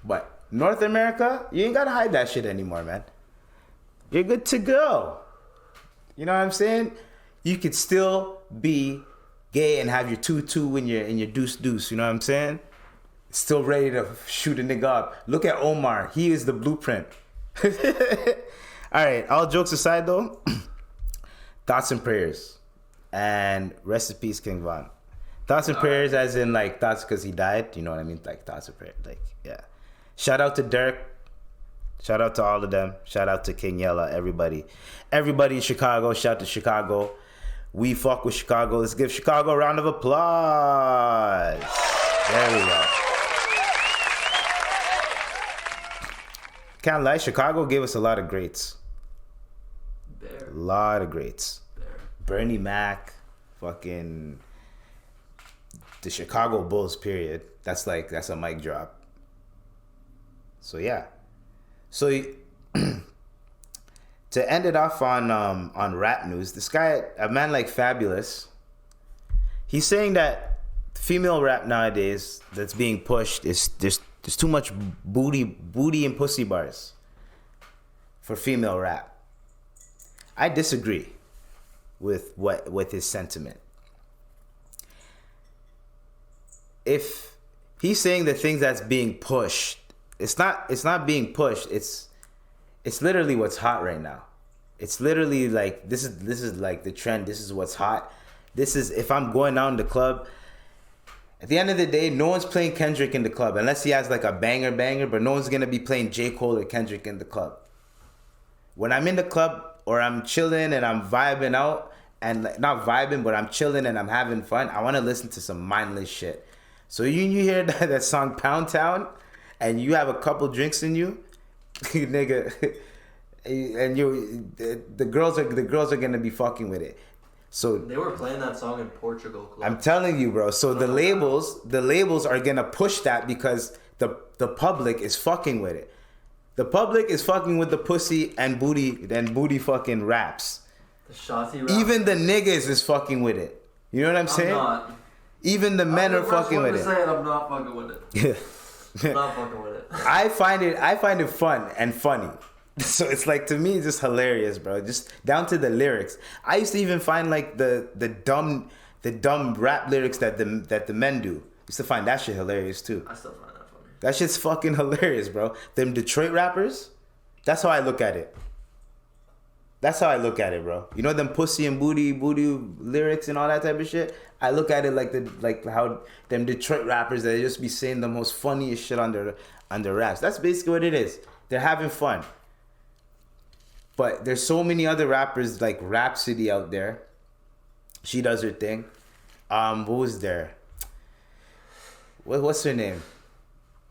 But North America, you ain't gotta hide that shit anymore, man. You're good to go. You know what I'm saying? You could still be gay and have your 2-2 and your deuce. You know what I'm saying? Still ready to shoot a nigga up. Look at Omar. He is the blueprint. All right. All jokes aside, though. Thoughts and prayers. And rest in peace, King Von. Thoughts and prayers as in, like, thoughts because he died. You know what I mean? Like, thoughts and prayers. Like, yeah. Shout out to Dirk. Shout out to all of them. Shout out to King Yella, everybody. Everybody in Chicago. Shout to Chicago. We fuck with Chicago. Let's give Chicago a round of applause. There we go. Can't lie, Chicago gave us a lot of greats. There. A lot of greats. There. Bernie Mac, fucking the Chicago Bulls, period. That's a mic drop. So yeah. So to end it off on rap news, this guy, a man like Fabulous, he's saying that female rap nowadays that's being pushed is there's too much booty and pussy bars for female rap. I disagree with his sentiment. If he's saying the things that's being pushed, it's not being pushed. It's literally what's hot right now. It's literally like this is like the trend. This is what's hot. This is if I'm going out in the club. At the end of the day, no one's playing Kendrick in the club unless he has like a banger, but no one's gonna be playing J. Cole or Kendrick in the club. When I'm in the club or I'm chilling and I'm vibing out and not vibing, but I'm chilling and I'm having fun, I want to listen to some mindless shit. So you hear that song Pound Town and you have a couple drinks in you, nigga, and the girls are gonna be fucking with it. So they were playing that song in Portugal. Club. I'm telling you, bro. So the labels are gonna push that because the public is fucking with it. The public is fucking with the pussy and booty fucking raps. The shotty rap. Even the niggas is fucking with it. You know what I'm saying? Not. Even the men are fucking with it. I'm not fucking with it. I'm not fucking with it. I find it fun and funny. So it's like, to me, it's just hilarious, bro. Just down to the lyrics. I used to even find like the dumb rap lyrics that the men do. Used to find that shit hilarious too. I still find that funny. That shit's fucking hilarious, bro. Them Detroit rappers. That's how I look at it. That's how I look at it, bro. You know them pussy and booty lyrics and all that type of shit. I look at it like how them Detroit rappers, they just be saying the most funniest shit on their raps. That's basically what it is. They're having fun. But there's so many other rappers like Rhapsody out there. She does her thing. What was there? What's her name?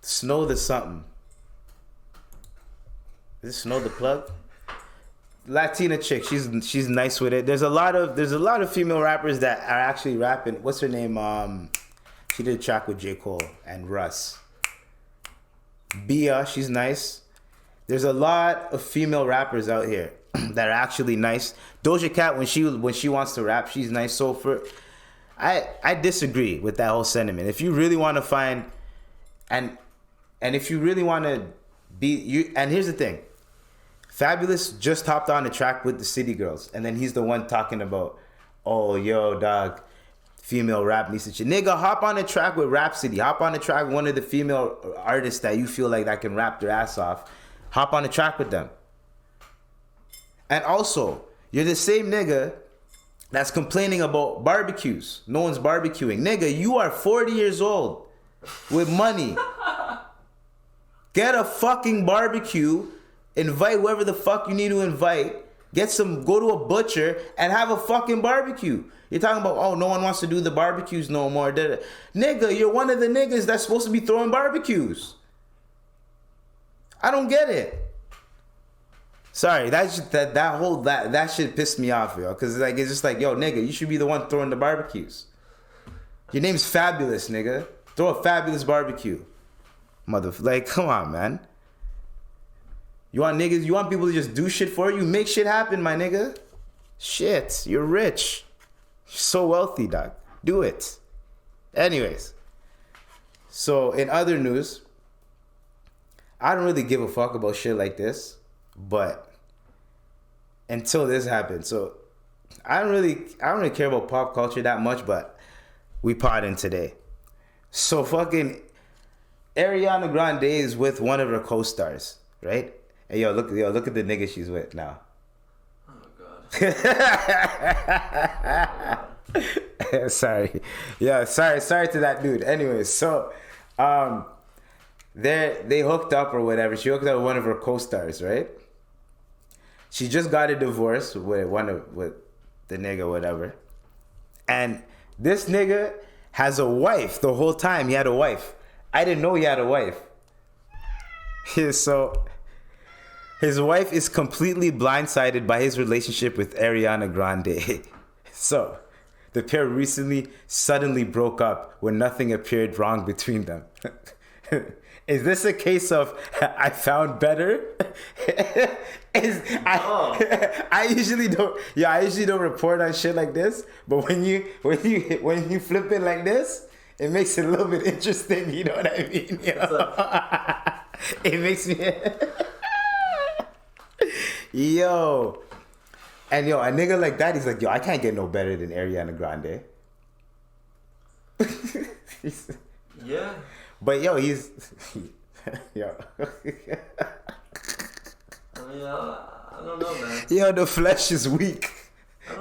Snow the something. Is it Snow the Plug? Latina chick. She's nice with it. There's a lot of female rappers that are actually rapping. What's her name? She did a track with J. Cole and Russ. Bia, she's nice. There's a lot of female rappers out here that are actually nice. Doja Cat, when she wants to rap, she's nice. So I disagree with that whole sentiment. If you really want to find, and if you really want to be you, and here's the thing, Fabulous just hopped on the track with the City Girls, and then he's the one talking about, oh, yo, dog, female rap needs to shit. Nigga, hop on the track with Rhapsody. Hop on the track with one of the female artists that you feel like that can rap their ass off. Hop on the track with them. And also, you're the same nigga that's complaining about barbecues. No one's barbecuing. Nigga, you are 40 years old with money. Get a fucking barbecue. Invite whoever the fuck you need to invite. Go to a butcher and have a fucking barbecue. You're talking about, oh, no one wants to do the barbecues no more. Nigga, you're one of the niggas that's supposed to be throwing barbecues. I don't get it. Sorry, that shit pissed me off, yo. Cause it's just like, yo, nigga, you should be the one throwing the barbecues. Your name's Fabulous, nigga. Throw a fabulous barbecue. Like, come on, man. You want people to just do shit for you? Make shit happen, my nigga. Shit, you're rich. You're so wealthy, dog. Do it. Anyways. So, in other news, I don't really give a fuck about shit like this, but until this happened. So, I don't really care about pop culture that much, but we potting today. So, fucking Ariana Grande is with one of her co-stars, right? Hey, look at the nigga she's with now. Oh God. Sorry. Yeah, sorry to that dude. Anyways, so they hooked up or whatever. She hooked up with one of her co-stars, right? She just got a divorce with the nigga, whatever. And this nigga has a wife the whole time. He had a wife. I didn't know he had a wife. So his wife is completely blindsided by his relationship with Ariana Grande. So the pair recently suddenly broke up when nothing appeared wrong between them. Is this a case of I found better? I usually don't report on shit like this, but when you flip it like this, it makes it a little bit interesting. You know what I mean? You know? It makes me. Yo. And a nigga like that, he's like, yo, I can't get no better than Ariana Grande. Yeah. But yo, he's yo. I mean, I don't know, man. Yo, the flesh is weak.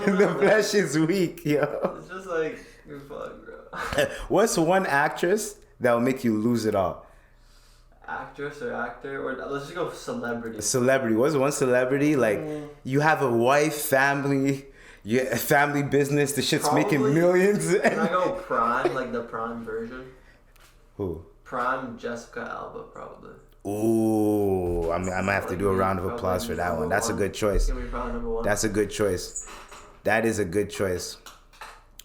The flesh is weak, yo. It's just like, you're fucked, bro. What's one actress that will make you lose it all? Actress or actor, or let's just go celebrity. Celebrity. What's one celebrity? Like, you have a wife, family, a family business. The shit's probably making millions. Can I go prime, like the prime version? Who? Prime Jessica Alba, probably. Ooh, I might have to do a round of applause for that one. That's a good choice. That's a good choice. That is a good choice.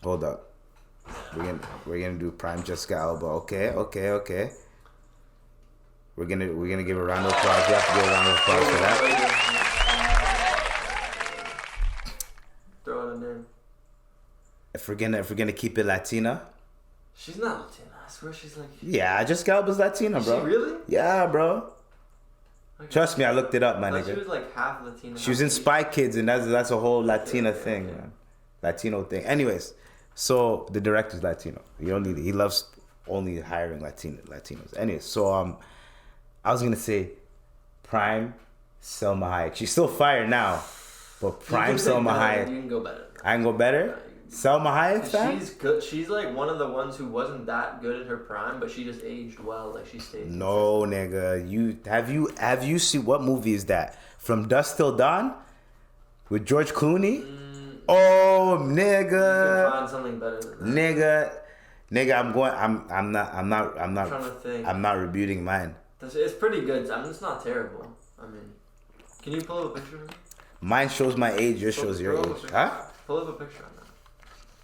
Hold up. We're gonna do prime Jessica Alba. Okay. We're gonna give a round of applause. We have to give a round of applause for that. Throw it in there. If we're gonna keep it Latina. She's not Latina. I swear she's like. Yeah, Jessica Alba's Latina, bro. Is she really? Yeah, bro. Okay. Trust me, I looked it up, my nigga. She was like half Latina. She was in Spy Kids, and that's a whole Latina thing, man. Latino thing. Anyways, so the director's Latino. He loves only hiring Latinos. Anyways, so I was gonna say prime Selma Hayek. She's still fire now, but prime Selma Hayek. You can go better. I can go better. Yeah, Selma Hayek, fam? She's good. She's like one of the ones who wasn't that good in her prime, but she just aged well. Like she stayed. No, nigga. Have you seen what movie is that? From Dusk Till Dawn with George Clooney? Oh, nigga. You can find something better than that. Nigga, I'm not trying to think. I'm not rebuting mine. It's pretty good. I mean, it's not terrible. I mean, can you pull up a picture of me? Mine shows my age. Yours shows your age. Huh? Pull up a picture on that.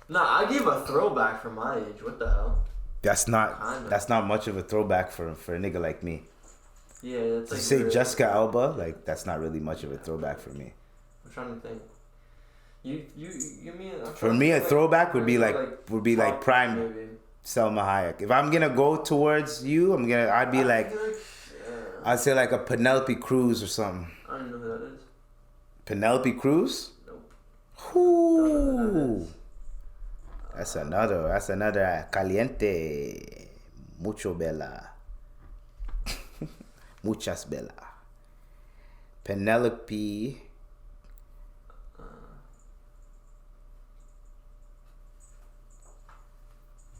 Nah, I gave a throwback for my age. What the hell? That's not much of a throwback for a nigga like me. Yeah, it's like. You say Jessica Alba, like that's not really much of a throwback for me. I'm trying to think. You mean? For me, a throwback would be like prime maybe. Selma Hayek. If I'm gonna go towards you, I'd say like a Penelope Cruz or something. I don't know who that is. Penelope Cruz? Nope. Ooh. That's another caliente. Mucho bella. Muchas bella. Penelope.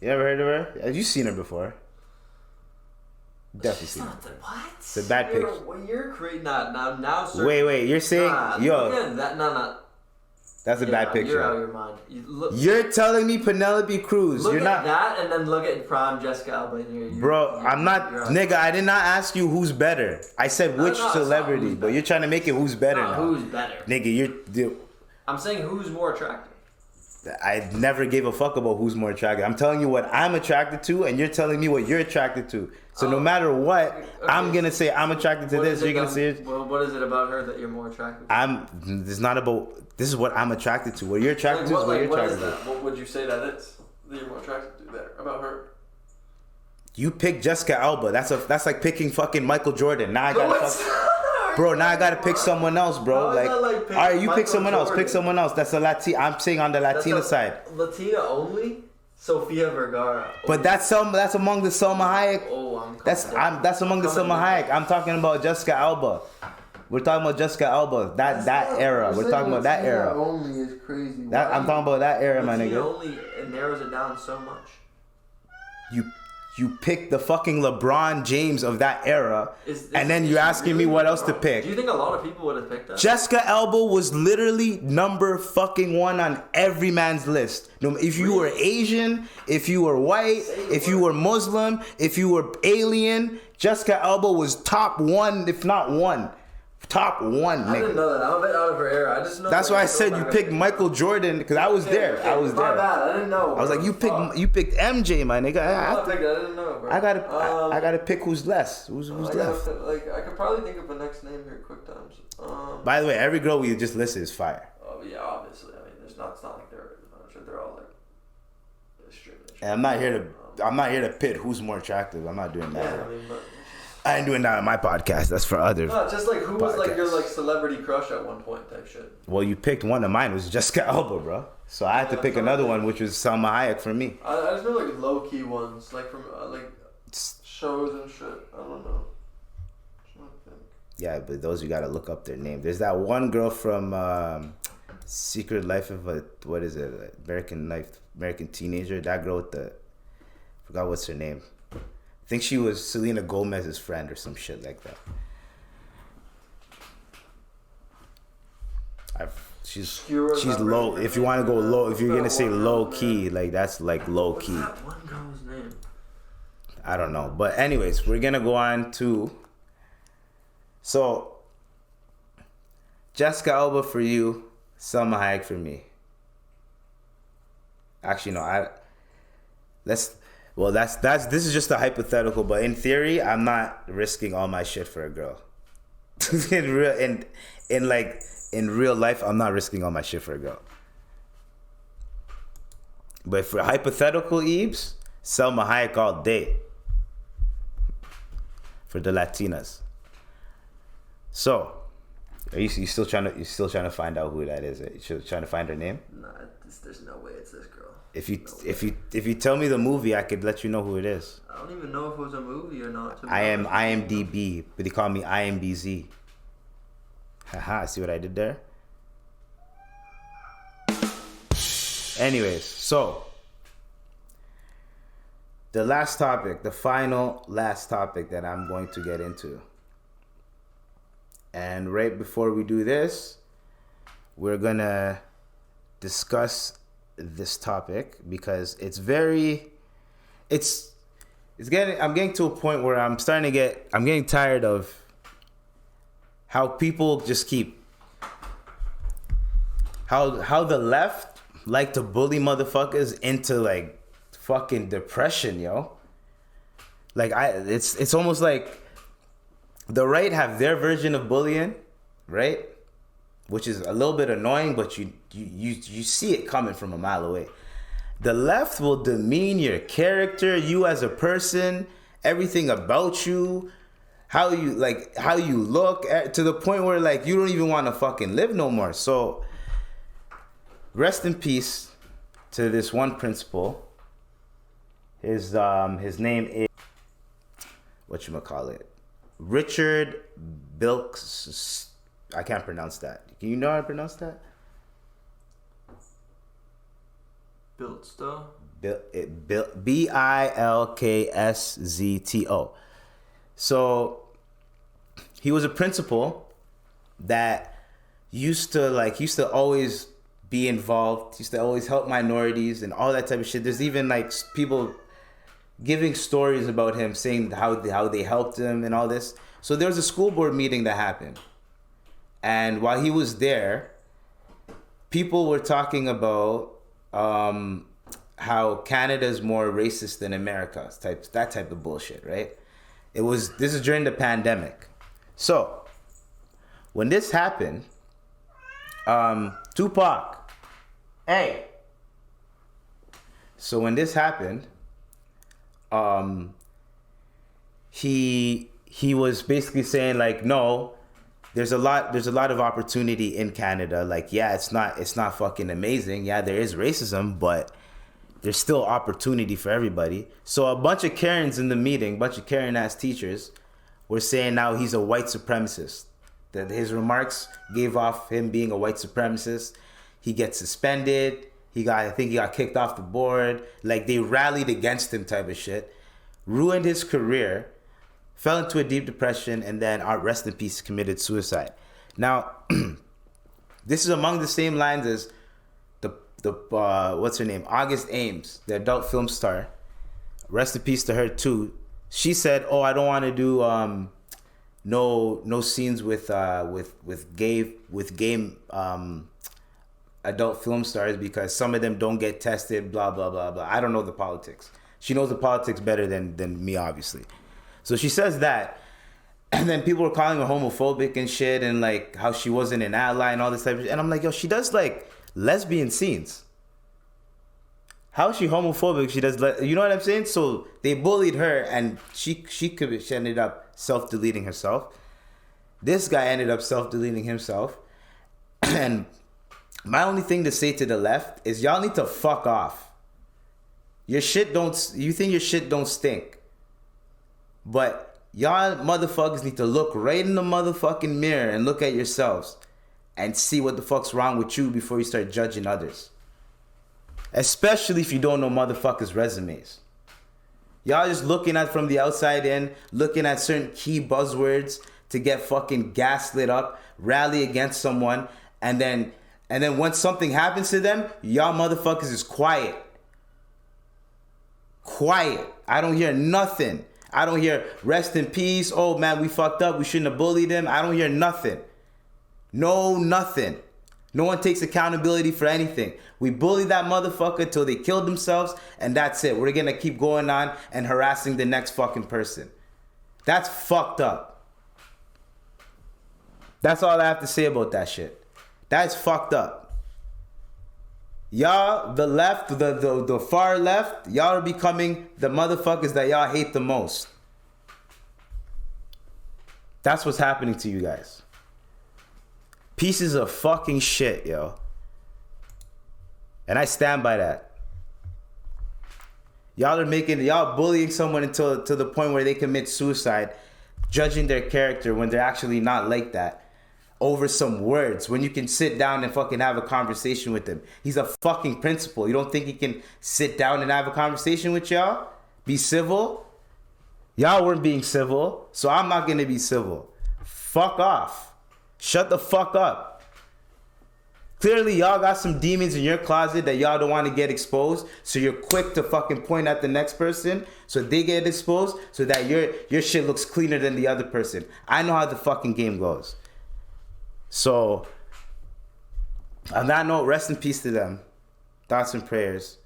You ever heard of her? Have you seen her before? Definitely seen her. What? It's a bad picture. You're creating now, sir. Wait, you're saying yo? Look at that, no. That's a bad picture. You're out of your mind. You're telling me Penelope Cruz. Look You're at not that, and then look at prime Jessica Alba. Bro, I'm not, nigga. I did not ask you who's better. I said which celebrity, but you're trying to make it who's better now. Who's better, nigga? I'm saying who's more attractive. I never gave a fuck about who's more attractive. I'm telling you what I'm attracted to, and you're telling me what you're attracted to. So no matter what, okay. I'm gonna say I'm attracted to this. You're gonna say it. Well, what is it about her that you're more attracted to? It's not about. This is what I'm attracted to. What you're attracted to is what you're attracted to. What would you say that is? That you're more attracted to there about her? You pick Jessica Alba. That's like picking fucking Michael Jordan. Now I gotta Bro, now I gotta pick someone else, bro. Like all right, you pick someone else. Pick someone else. That's a Latina. I'm saying on the Latina side. Latina only. Sofia Vergara. But that's among the Selma Hayek. Oh, that's among the Selma Hayek. I'm talking about Jessica Alba. We're talking about Jessica Alba. That era. We're talking about that era. Only is crazy. I'm talking about that era, my nigga. Only it narrows it down so much. You pick the fucking LeBron James of that era, and then you're asking me what else to pick. Do you think a lot of people would have picked that? Jessica Alba was literally number fucking one on every man's list. If you were Asian, if you were white, if you were Muslim, if you were alien, Jessica Alba was top one, if not one. Top one, nigga. I didn't know that. I'm a bit out of her era. I just know. That's why I said you picked Michael Jordan because I was there. I was there. My bad. I didn't know. I was like, you picked MJ, my nigga. I didn't know, bro. I gotta pick who's less. Who's left? I could probably think of a next name here, quick times. By the way, every girl we just listed is fire. Oh yeah, obviously. I mean, it's not like they're all like extremely. And I'm not here to pit who's more attractive. I'm not doing that. Yeah, I mean, but. I ain't doing that on my podcast. That's for others. No, just like who was like your like celebrity crush at one point type shit. Well, you picked one of mine. It was Jessica Alba, bro. So I had to pick another one, which was Selma Hayek for me. I just know like low key ones, like from like shows and shit. I don't know. Yeah, but those you gotta look up their name. There's that one girl from Secret Life of a American Teenager. That girl with forgot what's her name. I think she was Selena Gomez's friend or some shit like that. She's low. If you want to go low, if you're gonna say low key, like that's like low key. What's that one girl's name? I don't know, but anyways, we're gonna go on to. So, Jessica Alba for you, Selma Hayek for me. Actually, no, this is just a hypothetical, but in theory, I'm not risking all my shit for a girl. in real life, I'm not risking all my shit for a girl. But for hypothetical Ebes, Selma Hayek all day. For the Latinas. So, are you still trying to find out who that is? You're trying to find her name? Nah, there's no way it's this girl. If you tell me the movie, I could let you know who it is. I don't even know if it was a movie or not. I am IMDb, but they call me IMBZ. Haha, see what I did there? Anyways, so the last topic, the final last topic that I'm going to get into. And right before we do this, we're gonna discuss this topic because I'm getting to a point where I'm getting tired of how people just keep how the left like to bully motherfuckers into like fucking depression, yo. Like it's almost like the right have their version of bullying, right? Which is a little bit annoying, but you see it coming from a mile away. The left will demean your character, you as a person, everything about you, how you look to the point where like you don't even want to fucking live no more. So rest in peace to this one principal. His name is whatchamacallit, Richard Biltzsto. I can't pronounce that. Can you know how to pronounce that? Biltzsto? Bilkszto. So he was a principal that used to always be involved, used to always help minorities and all that type of shit. There's even like people giving stories about him, saying how they helped him and all this. So there was a school board meeting that happened, and while he was there, people were talking about how Canada is more racist than America, that type of bullshit, right? This is during the pandemic. So when this happened, Tupac, hey. So when this happened, he was basically saying like, no, there's a lot of opportunity in Canada. Like, yeah, it's not fucking amazing. Yeah, there is racism, but there's still opportunity for everybody. So a bunch of Karens in the meeting, bunch of Karen-ass teachers were saying now he's a white supremacist. That his remarks gave off him being a white supremacist. He gets suspended. I think he got kicked off the board. Like, they rallied against him type of shit. Ruined his career. Fell into a deep depression, and then, rest in peace, committed suicide. Now, this is among the same lines as the what's her name? August Ames, the adult film star. Rest in peace to her too. She said, "Oh, I don't want to do no scenes with gay adult film stars because some of them don't get tested, blah blah blah blah." I don't know the politics. She knows the politics better than me, obviously. So she says that, and then people were calling her homophobic and shit, and like how she wasn't an ally and all this type of shit. And I'm like, yo, she does like lesbian scenes. How is she homophobic? She does, you know what I'm saying? So they bullied her, and she ended up self-deleting herself. This guy ended up self-deleting himself. And my only thing to say to the left is y'all need to fuck off. You think your shit don't stink. But y'all motherfuckers need to look right in the motherfucking mirror and look at yourselves and see what the fuck's wrong with you before you start judging others. Especially if you don't know motherfuckers' resumes. Y'all just looking at from the outside in, looking at certain key buzzwords to get fucking gaslit up, rally against someone, and then once something happens to them, y'all motherfuckers is quiet. Quiet. I don't hear nothing. I don't hear rest in peace. Oh man, we fucked up. We shouldn't have bullied him. I don't hear nothing. No, nothing. No one takes accountability for anything. We bullied that motherfucker till they killed themselves, and that's it. We're gonna keep going on and harassing the next fucking person. That's fucked up. That's all I have to say about that shit. That's fucked up. Y'all, the left, the far left, y'all are becoming the motherfuckers that y'all hate the most. That's what's happening to you guys. Pieces of fucking shit, yo. And I stand by that. Y'all bullying someone to the point where they commit suicide, judging their character when they're actually not like that. Over some words, when you can sit down and fucking have a conversation with him. He's a fucking principal. You don't think he can sit down and have a conversation with y'all? Be civil? Y'all weren't being civil, so I'm not gonna be civil. Fuck off. Shut the fuck up. Clearly y'all got some demons in your closet that y'all don't want to get exposed, so you're quick to fucking point at the next person so they get exposed so that your shit looks cleaner than the other person. I know how the fucking game goes. So, on that note, rest in peace to them. Thoughts and prayers.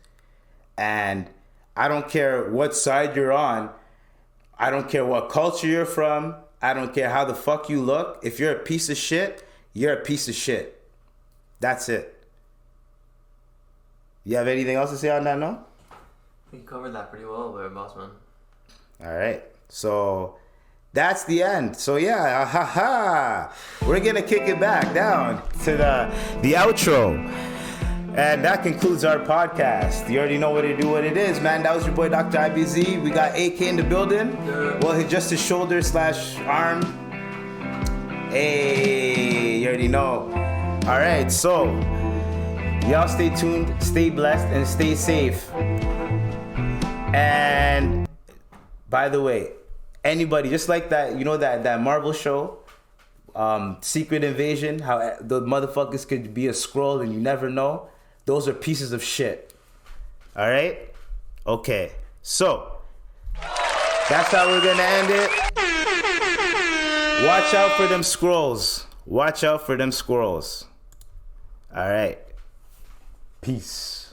And I don't care what side you're on. I don't care what culture you're from. I don't care how the fuck you look. If you're a piece of shit, you're a piece of shit. That's it. You have anything else to say on that note? We covered that pretty well there, boss man. All right. So, that's the end. So yeah, we're gonna kick it back down to the outro. And that concludes our podcast. You already know what it is, man. That was your boy Dr. IBZ. We got AK in the building. Well, just his shoulder / arm. Hey, you already know. All right, so y'all stay tuned, stay blessed, and stay safe. And by the way, anybody, just like that, you know that Marvel show, Secret Invasion, how the motherfuckers could be a scroll and you never know. Those are pieces of shit. All right? Okay. So, that's how we're gonna end it. Watch out for them scrolls. Watch out for them squirrels. All right. Peace.